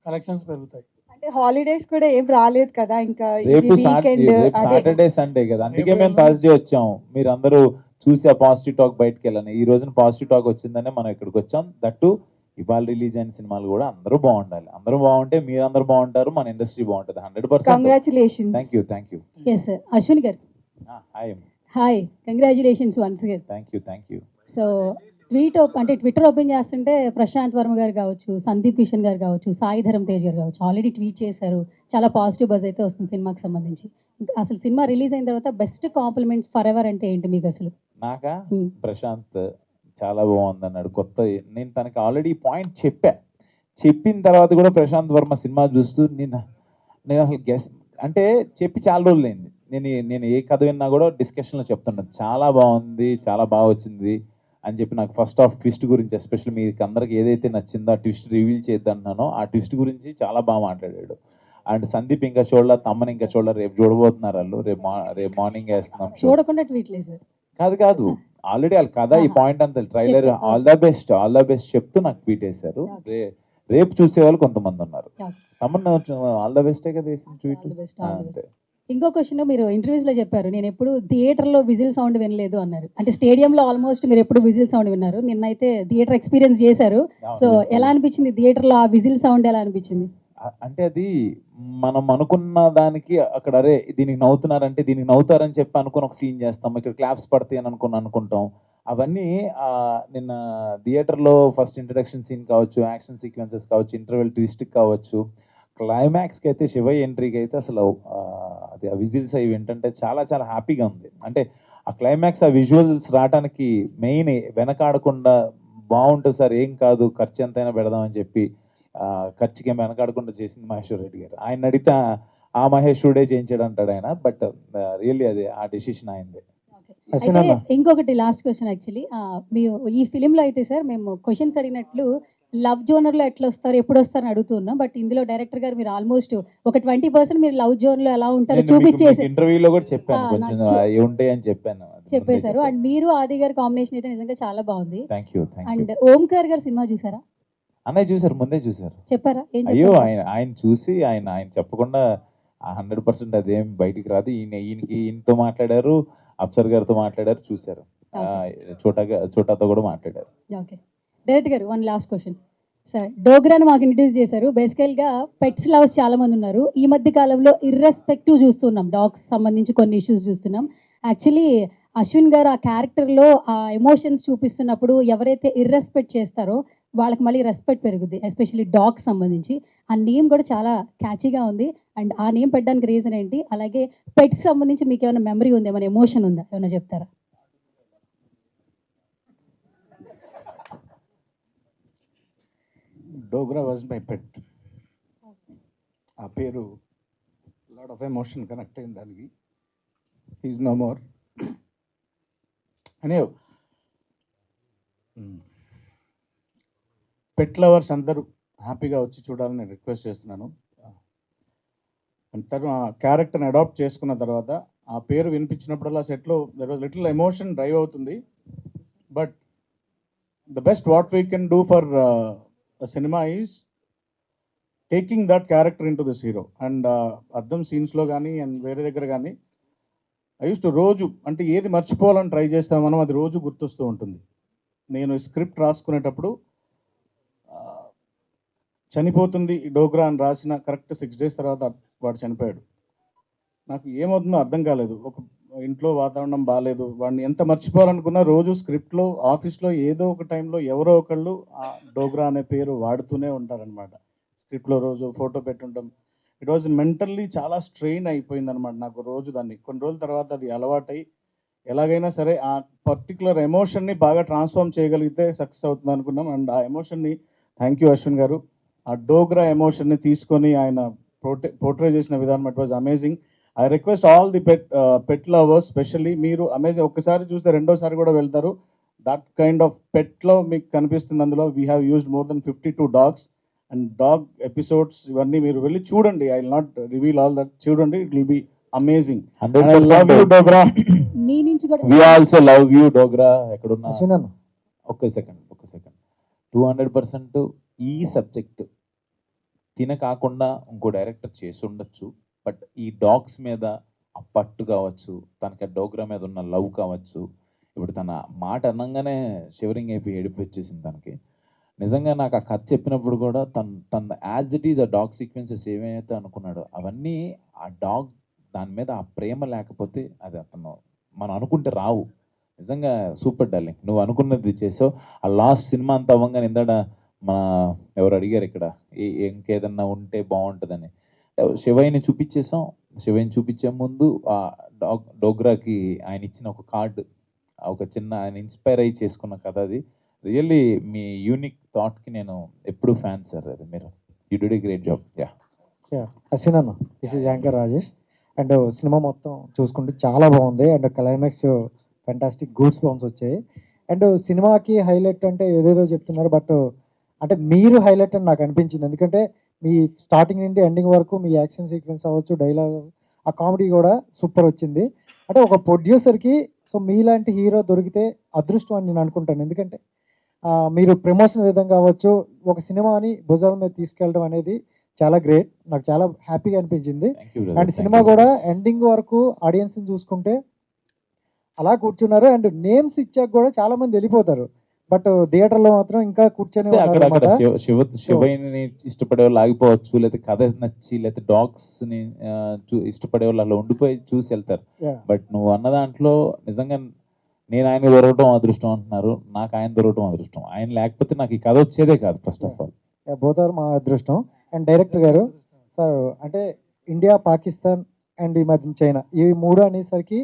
కలెక్షన్స్ పెరుగుతాయి.
అంటే హాలిడేస్ కూడా ఏం రాలేదు కదా, ఇంకా
రేపు సాటర్డే సండే కదా, అందుకే మేము థర్స్డే వచ్చాం. మీరు అందరూ చూసి ఆ పాజిటివ్ టాక్ బయటకు వెళ్ళాను. ఈ రోజున పాజిటివ్ టాక్ వచ్చిందనే మనం ఇక్కడికి వచ్చాం. దట్టు ఇవాళ రిలీజ్ అయిన సినిమాలు కూడా అందరూ బాగుండాలి. అందరూ బాగుంటే మీరు అందరూ బాగుంటారు, మన ఇండస్ట్రీ బాగుంటుంది. 100%.
Congratulations.
Thank you.
Yes sir. Ashwin గారు, hi, congratulations once again.
Thank you.
So twitter open చేస్తుంటే ప్రశాంత్ వర్మ గారు కావచ్చు, సందీప్ కిషన్ గారు కావచ్చు, సాయి ధరమ్ తేజ్ గారు కావచ్చు ఆల్రెడీ ట్వీట్ చేశారు. చాలా పాజిటివ్ బజ్ అయితే వస్తుంది సినిమాకి సంబంధించి. అసలు సినిమా రిలీజ్ అయిన తర్వాత బెస్ట్ కాంప్లిమెంట్స్ ఫర్ ఎవర్ అంటే ఏంటి మీకు అసలు?
నాకా ప్రశాంత్ చాలా బాగుంది అన్నాడు. కొత్త, నేను తనకి ఆల్రెడీ పాయింట్ చెప్పిన తర్వాత కూడా ప్రశాంత్ వర్మ సినిమా చూస్తూ నేను అసలు అంటే చెప్పి చాలా రోజులు అయింది. నేను ఏ కథ విన్నా కూడా డిస్కషన్లో చెప్తున్నాను, చాలా బాగుంది, చాలా బాగా వచ్చింది అని చెప్పి. నాకు ఫస్ట్ హాఫ్ ట్విస్ట్ గురించి, ఎస్పెషల్లీ మీకు అందరికి ఏదైతే నచ్చిందో ఆ ట్విస్ట్ రివీల్ చేద్దాన్నానో ఆ ట్విస్ట్ గురించి చాలా బాగా మాట్లాడాడు. అండ్ సందీప్ ఇంకా చూడలే, తమ్మని ఇంకా చూడలే, రేపు చూడబోతున్నారు వాళ్ళు. రేపు మార్నింగ్ వేస్తున్నాం.
చూడకుండా ట్వీట్ లేదు సార్.
కాదు ఆల్రెడీ వాళ్ళు కదా ఈ పాయింట్ అంతా ట్రైలర్ ఆల్ ద బెస్ట్ చెప్తూ నాకు ట్వీట్ వేశారు. రేపు చూసేవాళ్ళు కొంతమంది ఉన్నారు. తమ్మని ఆల్ ద బెస్టే కదా వేసిన ట్వీట్.
ఇంకో క్వశ్చన్, మీరు ఇంటర్వ్యూస్లో చెప్పారు నేను ఎప్పుడు థియేటర్లో విజిల్ సౌండ్ వినలేదు అన్నారు. అంటే స్టేడియంలో ఆల్మోస్ట్ మీరు ఎప్పుడు విజిల్ సౌండ్ విన్నారు, నిన్నైతే థియేటర్ ఎక్స్పీరియన్స్ చేశారు. సో ఎలా అనిపించింది థియేటర్లో ఆ విజిల్ సౌండ్? ఎలా అనిపించింది?
అంటే అది మనం అనుకున్న దానికి అక్కడ అరే దీనికి నవ్వుతున్నారంటే దీనికి నవ్వుతారని చెప్పి అనుకుని ఒక సీన్ చేస్తాం, ఇక్కడ క్లాప్స్ పడతాయి అని అనుకుంటాం. అవన్నీ నిన్న థియేటర్లో ఫస్ట్ ఇంట్రడక్షన్ సీన్ కావచ్చు, యాక్షన్ సీక్వెన్సెస్ కావచ్చు, ఇంటర్వెల్ ట్విస్ట్ కావచ్చు, క్లైమాక్స్కి అయితే శివయ్య ఎంట్రీకి అయితే అసలు అది ఆ విజిల్స్ అవి ఏంటంటే చాలా చాలా హ్యాపీగా ఉంది. అంటే ఆ క్లైమాక్స్ ఆ విజువల్స్ రావడానికి మెయిన్ వెనకాడకుండా బాగుంటుంది సార్, ఏం కాదు ఖర్చు ఎంతైనా పెడదామని చెప్పి ఖర్చుకి ఏం వెనకాడకుండా చేసింది మహేశ్వర్ రెడ్డి గారు. ఆయన అడిగితే ఆ మహేశ్వరుడే చేయించాడు అంటాడు ఆయన. బట్ రియల్లీ అది ఆ డెసిషన్ అయింది.
ఇంకొకటి లాస్ట్ క్వశ్చన్, యాక్చువల్లీ ఈ ఫిలింలో అయితే సార్ మేము క్వశ్చన్స్ అడిగినట్లు లవ్ జోనర్లో ఎట్లా వస్తారు, ఎప్పుడు వస్తారని అడుగుతున్నాం. బట్ ఇందులో డైరెక్టర్ గారు మీరు ఆల్మోస్ట్ ఒక 20% మీరు లవ్ జోన్లో ఎలా ఉంటారో చూపించేసి
ఇంటర్వ్యూలో కూడా చెప్పాను, కొంచెం ఉంటాయి అని
చెప్పేశారు. అండ్ మీరు ఆది గారి కాంబినేషన్ అయితే నిజంగా చాలా బాగుంది.
Thank you.
అండ్ ఓంకార్ గారు సినిమా చూసారా?
అన్నయ్య చూసారు, ముందే చూసారు.
చెప్పారా?
అయ్యో ఆయన చూసి ఆయన చెప్పకుండా 100% అదేం బయటికి రాదు. ఈయనతో మాట్లాడారు, అప్సర్ గారితో మాట్లాడారు, చూసారు, చోటాతో కూడా మాట్లాడారు.
ఓకే డైరెక్టర్ గారు, వన్ లాస్ట్ క్వశ్చన్ సార్. డోగ్రాను మాకు ఇంట్రడ్యూస్ చేశారు. బేసికల్గా పెట్స్ లవర్స్ చాలా మంది ఉన్నారు. ఈ మధ్య కాలంలో ఇర్రెస్పెక్టివ్ చూస్తున్నాం, డాగ్స్ సంబంధించి కొన్ని ఇష్యూస్ చూస్తున్నాం. యాక్చువల్లీ అశ్విన్ గారు ఆ క్యారెక్టర్లో ఆ ఎమోషన్స్ చూపిస్తున్నప్పుడు ఎవరైతే ఇర్రెస్పెక్ట్ చేస్తారో వాళ్ళకి మళ్ళీ రెస్పెక్ట్ పెరుగుద్ది, ఎస్పెషల్లీ డాగ్స్ సంబంధించి. ఆ నేమ్ కూడా చాలా క్యాచీగా ఉంది. అండ్ ఆ నేమ్ పెట్టడానికి రీజన్ ఏంటి? అలాగే పెట్స్ సంబంధించి మీకు ఏమైనా మెమరీ ఉందా, ఏమైనా ఎమోషన్ ఉందా, ఏమైనా చెప్తారా?
Dogra was my pet. ఆ పేరు లాట్ ఆఫ్ ఎమోషన్ కనెక్ట్ అయింది దానికి. Is no more. అనే పెట్ లవర్స్ అందరూ హ్యాపీగా వచ్చి చూడాలని నేను రిక్వెస్ట్ చేస్తున్నాను. అండ్ ఆ క్యారెక్టర్ని అడాప్ట్ చేసుకున్న తర్వాత ఆ పేరు వినిపించినప్పుడల్లా సెట్లో there was little emotion drive అవుతుంది. But the best what we can do for cinema is taking that character into this hero. And అద్దం సీన్స్లో కానీ అండ్ వేరే దగ్గర కానీ ఐ యూస్ టు రోజు అంటే ఏది మర్చిపోవాలని ట్రై చేస్తాం మనం, అది రోజు గుర్తొస్తూ ఉంటుంది. నేను స్క్రిప్ట్ రాసుకునేటప్పుడు చనిపోతుంది ఈ డోగ్రా అని రాసిన కరెక్ట్ 6 days తర్వాత వాడు చనిపోయాడు. నాకు ఏమవుతుందో అర్థం కాలేదు. ఒక ఇంట్లో వాతావరణం బాగాలేదు, వాడిని ఎంత మర్చిపోవాలనుకున్నా రోజు స్క్రిప్ట్లో ఆఫీస్లో ఏదో ఒక టైంలో ఎవరో ఒకళ్ళు ఆ డోగ్రా అనే పేరు వాడుతూనే ఉంటారనమాట. స్క్రిప్ట్లో రోజు ఫోటో పెట్టుంటాం. ఇట్ వాజ్ మెంటల్లీ చాలా స్ట్రెయిన్ అయిపోయింది అనమాట నాకు రోజు. దాన్ని కొన్ని రోజుల తర్వాత అది అలవాటై ఎలాగైనా సరే ఆ పర్టికులర్ ఎమోషన్ని బాగా ట్రాన్స్ఫార్మ్ చేయగలిగితే సక్సెస్ అవుతుంది అనుకున్నాం. అండ్ ఆ ఎమోషన్ని థ్యాంక్ యూ అశ్విన్ గారు. ఆ డోగ్రా ఎమోషన్ని తీసుకొని ఆయన పోర్ట్రే చేసిన విధానం it was amazing. I request all the pet lovers specially, మీరు అమేజింగ్ ఒక్కసారి చూస్తే రెండోసారి కూడా వెళ్తారు. దట్ కైండ్ ఆఫ్ పెట్లో మీకు కనిపిస్తుంది. అందులో we have used more then 52 dogs and dog episodes ఇవన్నీ మీరు వెళ్ళి చూడండి. I will not reveal all that. చూడండి, it will be amazing.
100%
Dogra.
మీ నుంచి కూడా
we also love you Dogra. ఎక్కడున్నా
అశ్విన్ అన్న
ఒక్క సెకండ్ 200% ఈ సబ్జెక్ట్ తిన కాకుండా ఇంకో డైరెక్టర్ చేసి ఉండొచ్చు. బట్ ఈ డాగ్స్ మీద ఆ పట్టు కావచ్చు, తనకి ఆ డోగ్రా మీద ఉన్న లవ్ కావచ్చు, ఇప్పుడు తన మాట అనగానే షివరింగ్ అయిపోయి ఏడుపు వచ్చేసింది తనకి. నిజంగా నాకు ఆ కథ చెప్పినప్పుడు కూడా తన యాజ్ ఇట్ ఈజ్ ఆ డాగ్ సీక్వెన్సెస్ ఏమైతే అనుకున్నాడో అవన్నీ ఆ డాగ్ దాని మీద ఆ ప్రేమ లేకపోతే అది మనం అనుకుంటే రావు. నిజంగా సూపర్ డార్లింగ్, నువ్వు అనుకున్నది చేసావు. ఆ లాస్ట్ సినిమా అంతా అవ్వగానే ఇందాడ మన ఎవరు అడిగారు ఇక్కడ ఇంకేదన్నా ఉంటే బాగుంటుందని, శివయ్యని చూపించేసాం. శివయ్యని చూపించే ముందు ఆ డోగ్రాకి ఆయన ఇచ్చిన ఒక కార్డు, ఒక చిన్న ఆయన ఇన్స్పైర్ అయ్యి చేసుకున్న కథ అది. రియల్లీ మీ యూనిక్ థాట్కి నేను ఎప్పుడు ఫ్యాన్ సార్. అది మీరు you did a great job.
Ashwin అన్న, this is anchor Rajesh. And cinema మొత్తం చూసుకుంటే చాలా బాగుంది. And climax fantastic goosebumps వచ్చాయి. అండ్ సినిమాకి హైలైట్ అంటే ఏదేదో చెప్తున్నారు, బట్ అంటే మీరు హైలైట్ అని నాకు అనిపించింది. ఎందుకంటే మీ స్టార్టింగ్ నుండి ఎండింగ్ వరకు మీ యాక్షన్ సీక్వెన్స్ అవ్వచ్చు, డైలాగ్, ఆ కామెడీ కూడా సూపర్ వచ్చింది. అంటే ఒక ప్రొడ్యూసర్కి సో మీలాంటి హీరో దొరికితే అదృష్టం అని నేను అనుకుంటాను. ఎందుకంటే మీరు ప్రమోషన్ విధంగా కావచ్చు, ఒక సినిమాని భుజాల మీద తీసుకెళ్ళడం అనేది చాలా గ్రేట్. నాకు చాలా హ్యాపీగా అనిపించింది. అండ్ సినిమా కూడా ఎండింగ్ వరకు ఆడియన్స్ని చూసుకుంటే అలా కూర్చున్నారు. అండ్ నేమ్స్ ఇచ్చాక కూడా చాలా మంది వెళ్ళిపోతారు, బట్ థియేటర్లో మాత్రం ఇంకా కూర్చొని
అక్కడ శివయ్యని ఇష్టపడే వాళ్ళు ఆగిపోవచ్చు, లేకపోతే కథ నచ్చి, లేకపోతే డాగ్స్ ని ఇష్టపడే వాళ్ళు అలా ఉండిపోయి చూసి వెళ్తారు. బట్ నువ్వు అన్న దాంట్లో నిజంగా నేను ఆయన దొరకటం అదృష్టం అంటున్నారు, నాకు ఆయన దొరకటం అదృష్టం. ఆయన లేకపోతే నాకు ఈ కథ వచ్చేదే కాదు ఫస్ట్ ఆఫ్ ఆల్.
బోత్ మా అదృష్టం. అండ్ డైరెక్టర్ గారు సార్, అంటే ఇండియా, పాకిస్తాన్ అండ్ ఈ మధ్య చైనా, ఇవి మూడు అనేసరికి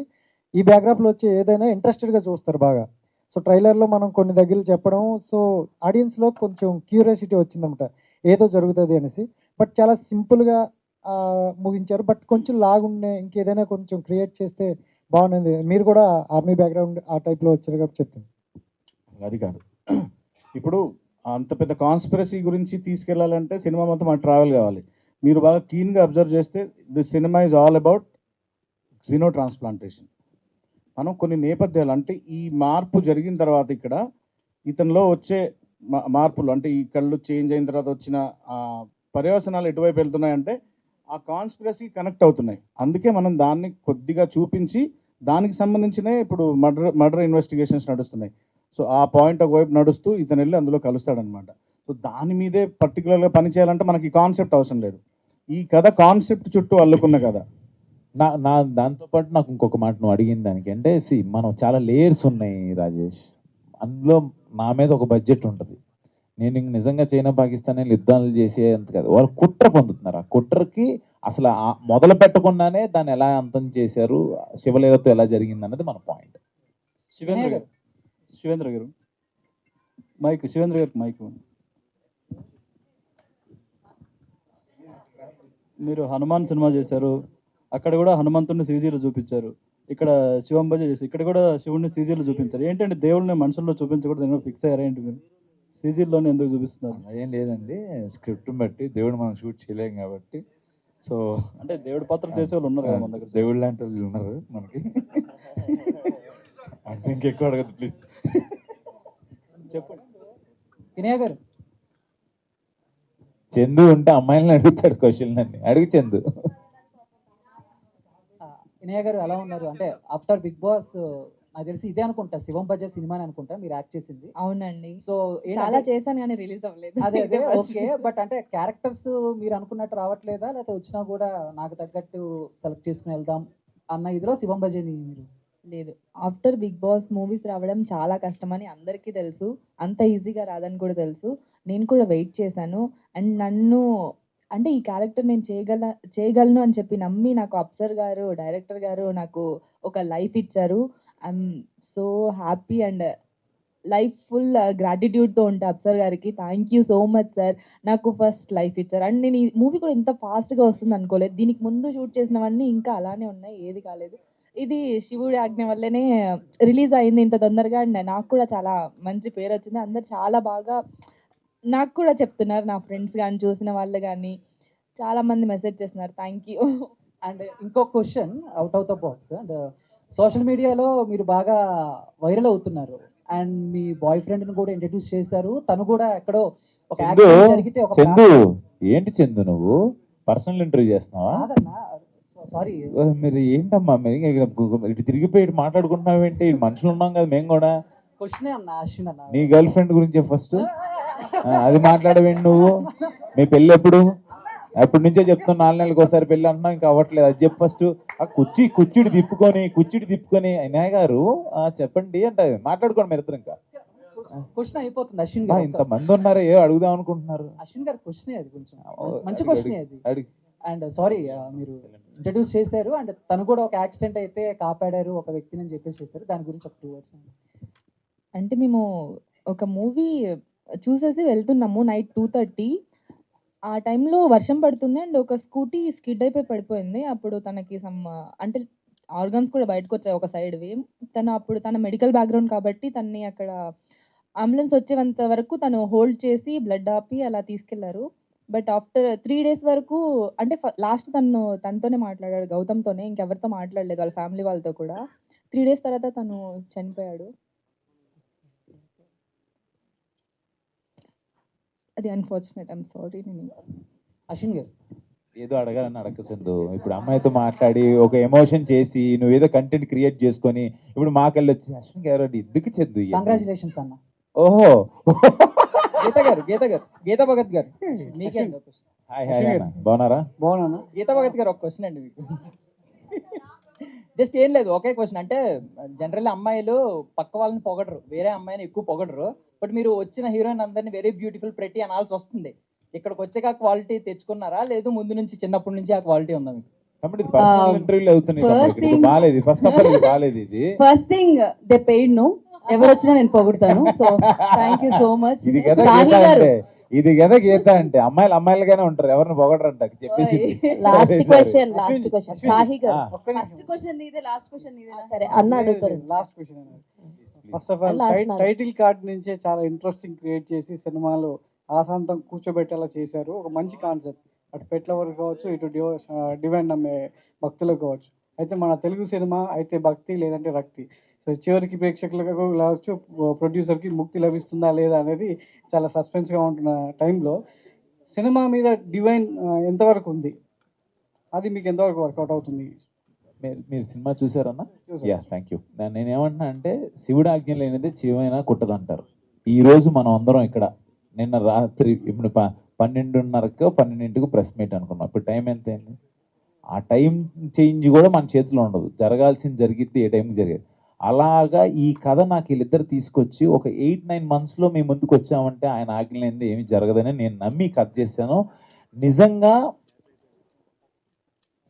ఈ బ్యాక్గ్రాఫ్లో వచ్చి ఏదైనా ఇంట్రెస్టెడ్గా చూస్తారు బాగా. సో ట్రైలర్లో మనం కొన్ని దగ్గరలు చెప్పడం, సో ఆడియన్స్లో కొంచెం క్యూరియాసిటీ వచ్చిందన్నమాట ఏదో జరుగుతుంది అనేసి. బట్ చాలా సింపుల్గా ముగించారు. బట్ కొంచెం లాగుండే ఇంకేదైనా కొంచెం క్రియేట్ చేస్తే బాగుంది. మీరు కూడా ఆర్మీ బ్యాక్గ్రౌండ్ ఆ టైప్లో వచ్చారు కాబట్టి చెప్తాను.
అది కాదు, ఇప్పుడు అంత పెద్ద కాన్స్పిరసీ గురించి తీసుకెళ్లాలంటే సినిమా మొత్తం ఆ ట్రావెల్ కావాలి. మీరు బాగా కీన్గా అబ్జర్వ్ చేస్తే this cinema is all about xeno transplantation. మనం కొన్ని నేపథ్యాలు, అంటే ఈ మార్పు జరిగిన తర్వాత ఇక్కడ ఇతనిలో వచ్చే మార్పులు, అంటే ఈ కళ్ళు చేంజ్ అయిన తర్వాత వచ్చిన పర్యవసనాలు ఎటువైపు వెళ్తున్నాయంటే ఆ కాన్స్పిరసీ కనెక్ట్ అవుతున్నాయి. అందుకే మనం దాన్ని కొద్దిగా చూపించి దానికి సంబంధించిన ఇప్పుడు మర్డర్ ఇన్వెస్టిగేషన్స్ నడుస్తున్నాయి. సో ఆ పాయింట్ ఒకవైపు నడుస్తూ ఇతను వెళ్ళి అందులో కలుస్తాడనమాట. సో దాని మీదే పర్టికులర్గా పని చేయాలంటే మనకి కాన్సెప్ట్ అవసరం లేదు. ఈ కథ కాన్సెప్ట్ చుట్టూ అల్లుకున్న కథ.
నా దాంతోపాటు నాకు ఇంకొక మాట నువ్వు అడిగిన దానికి అంటే, మనం చాలా లేయర్స్ ఉన్నాయి రాజేష్. అందులో నా మీద ఒక బడ్జెట్ ఉంటుంది. నేను నిజంగా చైనా పాకిస్తాన్ యుద్ధాలు చేసేంత కాదు, వాళ్ళు కుట్ర పొందుతున్నారు. ఆ కుట్రకి అసలు మొదలు పెట్టకుండానే దాన్ని ఎలా అంతం చేశారు, శివలీలతో ఎలా జరిగింది అన్నది మన పాయింట్.
శివేంద్ర గారు శివేంద్ర గారికి మైక్. మీరు హనుమాన్ సినిమా చేశారు, అక్కడ కూడా హనుమంతుడిని సీజీలో చూపించారు. ఇక్కడ శివం భజ చేసి ఇక్కడ కూడా శివుడిని సీజీలో చూపించారు. ఏంటంటే దేవుడిని మనుషుల్లో చూపించకూడదు, నేను ఫిక్స్ అయ్యారా ఏంటి మీరు? సీజీలోనే ఎందుకు చూపిస్తున్నారు?
అదేం లేదండి, స్క్రిప్ట్ని బట్టి దేవుడు మనం షూట్ చేయలేం కాబట్టి. సో
అంటే దేవుడి పాత్ర చేసే వాళ్ళు ఉన్నారు కదా మన దగ్గర,
దేవుడు లాంటి వాళ్ళు ఉన్నారు మనకి. అంటే ఇంకెక్కువ అడగదు ప్లీజ్.
చెప్పండి
వినయ్ గారు.
చందు ఉంటే అమ్మాయిలను అడుగుతాడు క్వశ్చన్ అన్ని, అడుగు చందు.
వినయ్ గారు ఎలా ఉన్నారు? అంటే ఆఫ్టర్ బిగ్ బాస్
నాకు తెలిసి ఇదే అనుకుంటా, శివం బజే సినిమా అని అనుకుంటా మీరు యాక్ట్ చేసింది.
అవునండి,
సో
చాలా చేశాను కానీ రిలీజ్ అవ్వలేదు.
అదే ఓకే, బట్ అంటే క్యారెక్టర్స్ మీరు అనుకున్నట్టు రావట్లేదా, లేకపోతే వచ్చినా కూడా నాకు తగ్గట్టు సెలెక్ట్ చేసుకుని వెళ్దాం అన్న ఇదిలో శివం బజేని మీరు?
లేదు, ఆఫ్టర్ బిగ్ బాస్ మూవీస్ రావడం చాలా కష్టమని అందరికీ తెలుసు, అంత ఈజీగా రాదని కూడా తెలుసు. నేను కూడా వెయిట్ చేశాను. అండ్ నన్ను అంటే ఈ క్యారెక్టర్ నేను చేయగలను అని చెప్పి నమ్మి నాకు అప్సర్ గారు, డైరెక్టర్ గారు నాకు ఒక లైఫ్ ఇచ్చారు. I'm so happy and life full గ్రాటిట్యూడ్తో ఉంటా అప్సర్ గారికి. Thank you so much sir, నాకు ఫస్ట్ లైఫ్ ఇచ్చారు. అండ్ నేను ఈ మూవీ కూడా ఇంత ఫాస్ట్గా వస్తుంది అనుకోలేదు. దీనికి ముందు షూట్ చేసినవన్నీ ఇంకా అలానే ఉన్నాయి, ఏది కాలేదు. ఇది శివుడి ఆజ్ఞ వల్లనే రిలీజ్ అయింది ఇంత తొందరగా. అండ్ నాకు కూడా చాలా మంచి పేరు వచ్చింది. అందరు చాలా బాగా నాకు కూడా చెప్తున్నారు, నా ఫ్రెండ్స్ కానీ చూసిన వాళ్ళు కానీ చాలామంది మెసేజ్ చేస్తున్నారు. Thank you.
అండ్ ఇంకో question out of the box. And social మీడియాలో మీరు బాగా వైరల్ అవుతున్నారు అండ్ మీ బాయ్ ఫ్రెండ్ని కూడా ఇంట్రడ్యూస్ చేశారు. తను కూడా ఎక్కడో ఒక
చందు
యాక్సిడెంట్ జరిగితే ఒక
చందు ఏంటి చందు నువ్వు పర్సనల్ ఇంటర్వ్యూ చేస్తున్నావా?
సారీ
మీరు ఏంటమ్మా మీరు ఇటు తిరిగిపోయి ఇటు మాట్లాడుకుంటున్నావు ఏంటి? మనుషులు ఉన్నాం కదా మేము కూడా.
క్వశ్చనే అన్న అశ్విన్ అన్న.
నీ గర్ల్ ఫ్రెండ్ గురించి ఫస్ట్ అది మాట్లాడవేంటి నువ్వు? మీ పెళ్ళి ఎప్పుడు? ఎప్పటి నుంచో చెప్తున్నా 4 నెలలకు ఒకసారి పెళ్ళి అంటున్నావు, ఇంకా అవ్వట్లేదు. అది చెప్పు ఫస్ట్. ఆ కుర్చీడి తిప్పుకొని అన్నయ్య గారు చెప్పండి అంటే మాట్లాడుకోండి మీరు ఇద్దరు. ఇంకా
క్వశ్చన్ అయిపోతుంది అశ్విన్ గారు.
ఇంతమంది ఉన్నారు, ఏ అడుగుదాం అనుకుంటున్నారు?
అశ్విన్ గారు క్వశ్చనే అది, కొంచెం మంచి క్వశ్చనే అది. అండ్ సారీ మీరు ఇంట్రడ్యూస్ చేశారు అండ్ తను కూడా ఒక యాక్సిడెంట్ అయితే కాపాడారు ఒక వ్యక్తిని అని చెప్పేసి చేశారు, దాని గురించి ఒక 2 words.
అంటే మేము ఒక మూవీ చూసేసి వెళ్తున్నాము నైట్ 2:30. ఆ టైంలో వర్షం పడుతుంది అండ్ ఒక స్కూటీ స్కిడ్ అయిపోయి పడిపోయింది. అప్పుడు తనకి అంటే ఆర్గన్స్ కూడా బయటకు వచ్చాయి ఒక సైడ్వి. అప్పుడు తన మెడికల్ బ్యాక్గ్రౌండ్ కాబట్టి తనని అక్కడ అంబులెన్స్ వచ్చేంత వరకు తను హోల్డ్ చేసి బ్లడ్ ఆపి అలా తీసుకెళ్లారు. బట్ ఆఫ్టర్ 3 days వరకు అంటే లాస్ట్ తనతోనే మాట్లాడాడు, గౌతమ్తోనే, ఇంకెవరితో మాట్లాడలేదు వాళ్ళ ఫ్యామిలీ వాళ్ళతో కూడా. 3 days తర్వాత తను చనిపోయాడు. అది అన్ఫార్చునేట్, ఐఎమ్ సారీ.
అశ్విన్ గారు
ఏదో అడగాలని అడగచందు. ఇప్పుడు అమ్మాయితో మాట్లాడి ఒక ఎమోషన్ చేసి నువ్వేదో కంటెంట్ క్రియేట్ చేసుకొని ఇప్పుడు మాకెళ్ళి వచ్చి అశ్విన్ గారు ఎందుకు చందు?
కంగ్రాచులేషన్స్ అన్న.
ఓహో
గీతా భగత్ గారు మీకే
బాగున్నారా?
బాగున్నా. గీతా భగత్ గారు ఒక క్వశ్చన్ అండి మీకు. జస్ట్ ఏం లేదు, ఒకే క్వశ్చన్. అంటే జనరల్లీ అమ్మాయిలు పక్క వాళ్ళని పొగడరు, వేరే అమ్మాయిని ఎక్కువ పొగడరు. బట్ మీరు వచ్చిన హీరోయిన్ అందరినీ వెరీ బ్యూటిఫుల్ ప్రెటీ అనాల్సి వస్తుంది. ఇక్కడికి వచ్చాక క్వాలిటీ తెచ్చుకున్నారా, లేదు ముందు నుంచి చిన్నప్పటి నుంచి ఆ క్వాలిటీ ఉందా మీకు?
First thing they paid no, ఎవరు వచ్చినా నేను పొగుడతాను. So thank you so much.
ఇది కదా గీత అంటే అమ్మాయిలుగానే ఉంటారు, ఎవరిని పొగడరంట చెప్పేసి.
లాస్ట్ క్వశ్చన్ సాహి గారు.
ఫస్ట్ క్వశ్చన్ నీదే, లాస్ట్ క్వశ్చన్ నీదే.
సరే అన్న అడుగుతారు.
Last question. First of all title card నుంచే చాలా ఇంట్రెస్టింగ్ క్రియేట్ చేసి సినిమాలో ఆశాంతం కూర్చోబెట్టేలా చేశారు. ఒక మంచి కాన్సెప్ట్, అటు పెట్ల వరకు కావచ్చు, ఇటు డివైన్ నమ్మే భక్తులకు కావచ్చు. అయితే మన తెలుగు సినిమా అయితే భక్తి లేదంటే రక్తి. సో చివరికి ప్రేక్షకులకు కావచ్చు, ప్రొడ్యూసర్కి ముక్తి లభిస్తుందా లేదా అనేది చాలా సస్పెన్స్గా ఉంటున్న టైంలో సినిమా మీద డివైన్ ఎంతవరకు ఉంది, అది మీకు ఎంతవరకు వర్కౌట్ అవుతుంది?
మీరు సినిమా చూసారన్నా? Yeah, thank you. నేను ఏమంటున్నా అంటే శివుడు ఆజ్ఞ లేనిదే శివైనా కుట్టదంటారు. ఈరోజు మనం అందరం ఇక్కడ నిన్న రాత్రి ఇప్పుడు 12:30 ప్రెస్ మీట్ అనుకున్నాం. ఇప్పుడు టైం ఎంత అయింది? ఆ టైం చేంజ్ కూడా మన చేతిలో ఉండదు, జరగాల్సింది జరిగితే ఏ టైంకి జరిగేది. అలాగా ఈ కథ నాకు వీళ్ళిద్దరు తీసుకొచ్చి ఒక 8-9 monthsలో మీ ముందుకు వచ్చామంటే ఆయన ఆజ్ఞ లేనిదే ఏమి జరగదని నేను నమ్మి కథ చేశాను. నిజంగా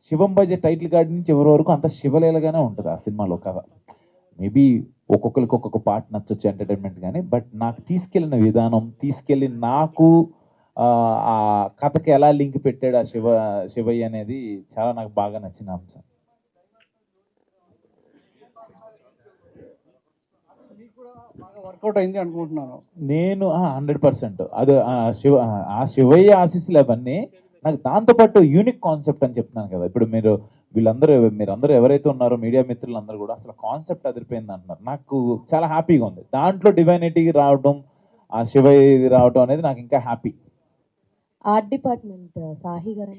శివం బజే టైటిల్ కార్డ్ నుంచి ఎవరి వరకు అంత శివలీలగానే ఉంటుంది ఆ సినిమాలో కథ. మేబీ ఒక్కొక్కరికి ఒక్కొక్క పార్ట్ నచ్చొచ్చు ఎంటర్టైన్మెంట్ కానీ, బట్ నాకు తీసుకెళ్ళిన విధానం, తీసుకెళ్ళి నాకు ఆ కథకి ఎలా లింక్ పెట్టాడు ఆ శివయ్య అనేది చాలా నాకు బాగా నచ్చిన అంశం.
వర్కౌట్ అయింది అనుకుంటున్నాను
నేను 100%. అది ఆ శివయ్య ఆశీస్సులు అవన్నీ నాకు. దాంతోపాటు యూనిక్ కాన్సెప్ట్ అని చెప్తున్నాను కదా, ఇప్పుడు మీరందరూ ఎవరైతే ఉన్నారో మీడియా మిత్రులందరూ కూడా అసలు కాన్సెప్ట్ అదిరిపోయింది అంటున్నారు. నాకు చాలా హ్యాపీగా ఉంది. దాంట్లో డివైనిటీ రావడం, ఆ శివయ్య రావడం అనేది నాకు ఇంకా హ్యాపీ.
ఆర్ట్ డిపార్ట్మెంట్ సాహి గారు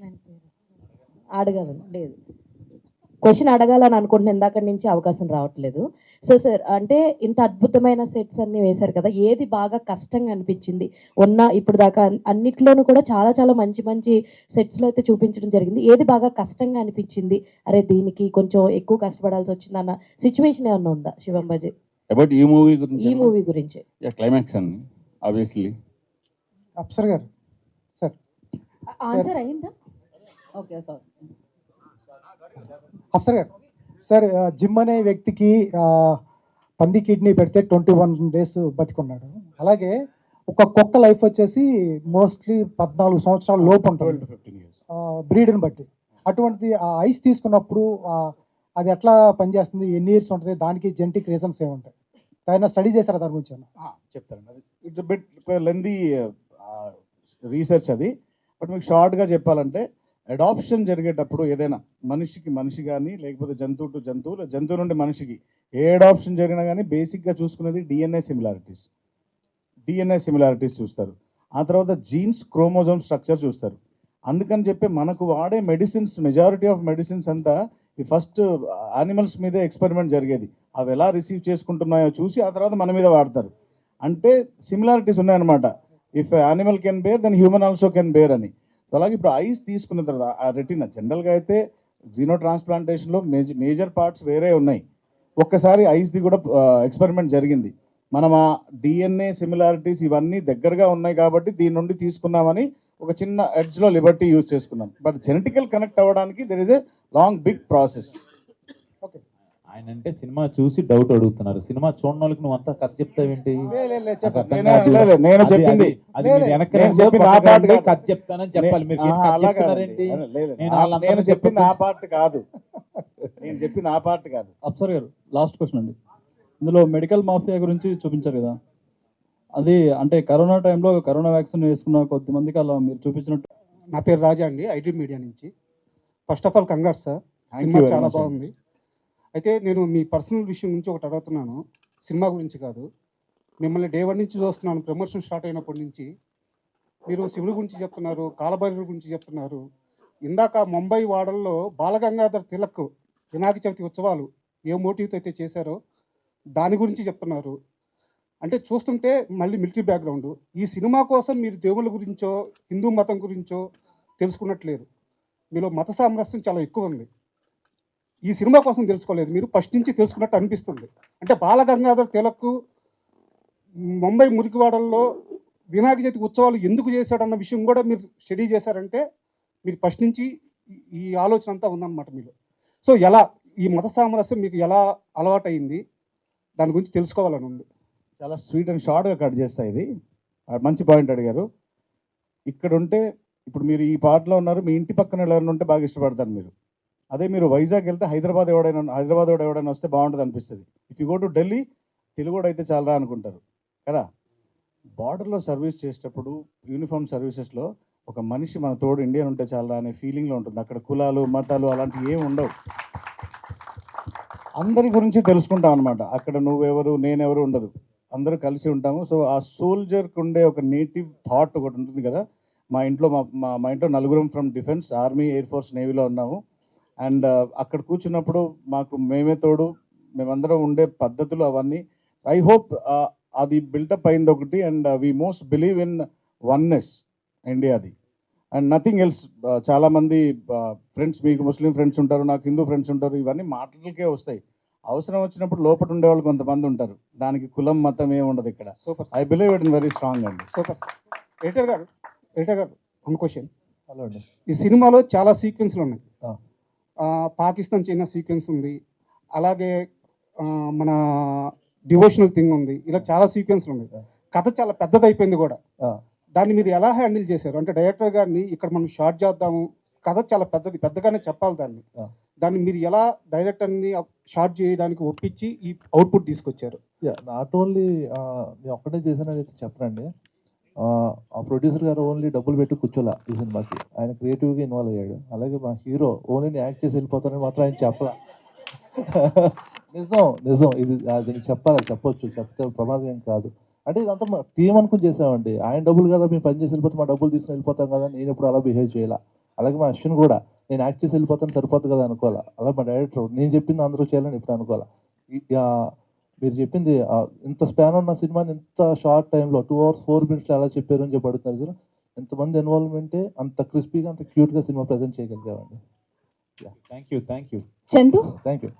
ఆడగలను లేదు క్వశ్చన్ అడగాలని అనుకుంటున్నాను, ఇందాక నుంచి అవకాశం రావట్లేదు. సో సార్, అంటే ఇంత అద్భుతమైన సెట్స్ అన్ని వేశారు కదా, ఏది బాగా కష్టంగా అనిపించింది? ఇప్పుడు దాకా అన్నిట్లోనూ కూడా చాలా చాలా మంచి మంచి సెట్స్లో అయితే చూపించడం జరిగింది. ఏది బాగా కష్టంగా అనిపించింది, అరే దీనికి కొంచెం ఎక్కువ కష్టపడాల్సి వచ్చింది అన్న సిచ్యువేషన్ ఏమన్నా ఉందా శివం బాజీ?
అబౌట్ ఈ మూవీ గురించి,
ఈ మూవీ గురించి
క్లైమాక్స్ అండి ఆబ్వియస్లీ.
అప్సర్ గారు సార్,
ఆన్సర్ అయిందా? Okay sorry.
అప్సర్ గారు సార్, జిమ్ అనే వ్యక్తికి పంది కిడ్నీ పెడితే 21 days బతికున్నాడు. అలాగే ఒక కుక్క లైఫ్ వచ్చేసి మోస్ట్లీ 14 సంవత్సరాల లోపు ఉంటుంది బ్రీడ్ని బట్టి. అటువంటిది ఆ ఐస్ తీసుకున్నప్పుడు అది ఎట్లా పనిచేస్తుంది, ఎన్ని ఇయర్స్ ఉంటుంది, దానికి జెనెటిక్ రీజన్స్ ఏముంటాయి? ఏమైనా స్టడీ చేశారా దాని గురించి?
చెప్తానండి. అది ఇట్స్ బిట్ లెందీ రీసెర్చ్ అది. బట్ మీకు షార్ట్గా చెప్పాలంటే, అడాప్షన్ జరిగేటప్పుడు ఏదైనా మనిషికి మనిషి కానీ, లేకపోతే జంతువు టు జంతువు, జంతువు నుండి మనిషికి ఏ అడాప్షన్ జరిగినా కానీ బేసిక్గా చూసుకునేది డిఎన్ఏ సిమిలారిటీస్ చూస్తారు. ఆ తర్వాత జీన్స్, క్రోమోజోమ్ స్ట్రక్చర్ చూస్తారు. అందుకని చెప్పి మనకు వాడే మెడిసిన్స్, మెజారిటీ ఆఫ్ మెడిసిన్స్ అంతా ఈ ఫస్ట్ యానిమల్స్ మీదే ఎక్స్పెరిమెంట్ జరిగేది. అవి ఎలా రిసీవ్ చేసుకుంటున్నాయో చూసి ఆ తర్వాత మన మీద వాడతారు. అంటే సిమిలారిటీస్ ఉన్నాయన్నమాట. If animal can bear then human also can bear అని. అలాగే ఇప్పుడు ఐస్ తీసుకున్న తర్వాత ఆ రెటినా, జనరల్గా అయితే జీనో ట్రాన్స్ప్లాంటేషన్లో మేజర్ పార్ట్స్ వేరే ఉన్నాయి. ఒక్కసారి ఐస్ది కూడా ఎక్స్పెరిమెంట్ జరిగింది. మనం ఆ డిఎన్ఏ సిమిలారిటీస్ ఇవన్నీ దగ్గరగా ఉన్నాయి కాబట్టి దీని నుండి తీసుకున్నామని ఒక చిన్న ఎడ్జ్లో లిబర్టీ యూజ్ చేసుకున్నాం. బట్ జెనెటికల్ కనెక్ట్ అవ్వడానికి there is a long big process.
Okay,
ఆయన అంటే సినిమా చూసి డౌట్ అడుగుతున్నారు. సినిమా చూడని వాళ్ళకి నువ్వు అంతా కథ చెప్తావేంటి?
నేను చెప్పింది
కథ చెప్తానని చెప్పాలి. మీరు
నేను చెప్పింది ఆ పార్ట్ కాదు. నేను చెప్పింది ఆ పార్ట్ కాదు.
అప్సర్ గారు, లాస్ట్ క్వశ్చన్ అండి. ఇందులో మెడికల్ మాఫియా గురించి చూపించారు కదా, అది అంటే కరోనా టైంలో కరోనా వ్యాక్సిన్ వేసుకున్న కొద్దిమందికి అలా మీరు చూపించినట్టు.
నా పేరు రాజా అండి, ఐటీ మీడియా నుంచి. First of all congrats sir, cinema చాలా బాగుంది. అయితే నేను మీ పర్సనల్ విషయం గురించి ఒకటి అడుగుతున్నాను, సినిమా గురించి కాదు. మిమ్మల్ని డే 1 నుంచి చూస్తున్నాను, ప్రమోషన్ స్టార్ట్ అయినప్పటి నుంచి. మీరు శివుడి గురించి చెప్తున్నారు, కాలభైరవుడి గురించి చెప్తున్నారు. ఇందాక ముంబై వాడల్లో బాలగంగాధర్ తిలక్ వినాయక చవితి ఉత్సవాలు ఏ మోటివ్తో అయితే చేశారో దాని గురించి చెప్తున్నారు. అంటే చూస్తుంటే మళ్ళీ మిలిటరీ బ్యాక్గ్రౌండ్. ఈ సినిమా కోసం మీరు దేవుళ్ళ గురించో హిందూ మతం గురించో తెలుసుకున్నట్లేరు. మీలో మత సామరస్యం చాలా ఎక్కువ ఉంది. ఈ సినిమా కోసం తెలుసుకోలేదు, మీరు ఫస్ట్ నుంచి తెలుసుకున్నట్టు అనిపిస్తుంది. అంటే బాలగంగాధర్ తిలక్ ముంబై మురికివాడల్లో వినాయక చవితి ఉత్సవాలు ఎందుకు చేశాడన్న విషయం కూడా మీరు స్టడీ చేశారంటే మీరు ఫస్ట్ నుంచి ఈ ఆలోచన అంతా ఉందన్నమాట మీలో. సో ఎలా ఈ మత సామరస్యం మీకు ఎలా అలవాటైంది, దాని గురించి తెలుసుకోవాలని ఉంది.
చాలా స్వీట్ అండ్ షార్ట్గా కట్ చేస్తాయి. ఇది మంచి పాయింట్ అడిగారు. ఇక్కడ ఉంటే ఇప్పుడు మీరు ఈ పార్ట్లో ఉన్నారు, మీ ఇంటి పక్కన ఎవరైనా ఉంటే బాగా ఇష్టపడతారు మీరు. అదే మీరు వైజాగ్ వెళ్తే హైదరాబాద్ ఎవడైనా వస్తే బాగుంటుంది అనిపిస్తుంది. If you go to Delhi, తెలుగుడు అయితే చాలరా అనుకుంటారు కదా. బార్డర్లో సర్వీస్ చేసేటప్పుడు యూనిఫామ్ సర్వీసెస్లో ఒక మనిషి మన తోడు ఇండియన్ ఉంటే చాలరా అనే ఫీలింగ్లో ఉంటుంది. అక్కడ కులాలు, మతాలు అలాంటివి ఏమి ఉండవు. అందరి గురించి తెలుసుకుంటాం అనమాట. అక్కడ నువ్వెవరు నేనెవరు ఉండదు, అందరూ కలిసి ఉంటాము. సో ఆ సోల్జర్కి ఉండే ఒక నేటివ్ థాట్ ఒకటి ఉంటుంది కదా. మా ఇంట్లో మా ఇంట్లో నలుగురం from defence, army, air force, నేవీలో ఉన్నాము. అండ్ అక్కడ కూర్చున్నప్పుడు మాకు మేమే తోడు, మేమందరం ఉండే పద్ధతులు అవన్నీ ఐ హోప్ అది బిల్టప్ అయింది ఒకటి. And we most believe in oneness ఇండియాది అండ్ నథింగ్ ఎల్స్. చాలామంది ఫ్రెండ్స్, మీకు ముస్లిం ఫ్రెండ్స్ ఉంటారు, నాకు హిందూ ఫ్రెండ్స్ ఉంటారు. ఇవన్నీ మాటలకే వస్తాయి. అవసరం వచ్చినప్పుడు లోపల ఉండేవాళ్ళు కొంతమంది ఉంటారు. దానికి కులం, మతం ఏమి ఉండదు ఇక్కడ.
Super,
I believe it in very strong అండి.
సూపర్. ఎడిటర్ గారు వన్ క్వశ్చన్. హలో అండి, ఈ సినిమాలో చాలా సీక్వెన్స్లు ఉన్నాయి. పాకిస్తాన్ చైనా సీక్వెన్స్ ఉంది, అలాగే మన డివోషనల్ థింగ్ ఉంది, ఇలా చాలా సీక్వెన్స్లు ఉన్నాయి. కథ చాలా పెద్దది అయిపోయింది కూడా. దాన్ని మీరు ఎలా హ్యాండిల్ చేశారు? అంటే డైరెక్టర్ గారిని ఇక్కడ మనం షార్ట్ చేద్దాము, కథ చాలా పెద్దగానే చెప్పాలి, దాన్ని మీరు ఎలా డైరెక్టర్ని షార్ట్ చేయడానికి ఒప్పించి ఈ అవుట్పుట్ తీసుకొచ్చారు?
నాట్ ఓన్లీ నేను ఒక్కటే చేశానని చెప్పనండి. ఆ ప్రొడ్యూసర్ గారు ఓన్లీ డబ్బులు పెట్టి కూర్చోలే ఈ సినిమాకి, ఆయన క్రియేటివ్గా ఇన్వాల్వ్ అయ్యాడు. అలాగే మా హీరో ఓన్లీ నేను యాక్ట్ చేసి వెళ్ళిపోతానని మాత్రం ఆయన చెప్పలా. నిజం ఇది, అది చెప్పొచ్చు, చెప్తే ప్రమాదం ఏం కాదు. అంటే ఇదంతా మా టీం అనుకుని చేసామండి. ఆయన డబ్బులు కదా మేము పని చేసి వెళ్ళిపోతే మా డబ్బులు తీసుకుని వెళ్ళిపోతాం కదా, నేను ఎప్పుడు అలా బిహేవ్ చేయాల. అలాగే మా అశ్విన్ కూడా నేను యాక్ట్ చేసి వెళ్ళిపోతాను సరిపోతుంది కదా అనుకోవాలా. అలా మా డైరెక్టర్ నేను చెప్పింది అందరూ చేయాలని ఎప్పుడు అనుకోవాలా. మీరు చెప్పింది ఇంత స్పాన్ ఉన్న సినిమాని ఇంత షార్ట్ టైంలో 2 hours 4 minutes ఎలా చెప్పారు అని చెప్పి అడుగుతున్నారు సార్. ఎంతమంది ఇన్వాల్వ్మెంటే అంత క్రిస్పీగా అంత క్యూట్గా సినిమా ప్రజెంట్ చేయగలిగామండి.
Thank you
Chandu
thank you.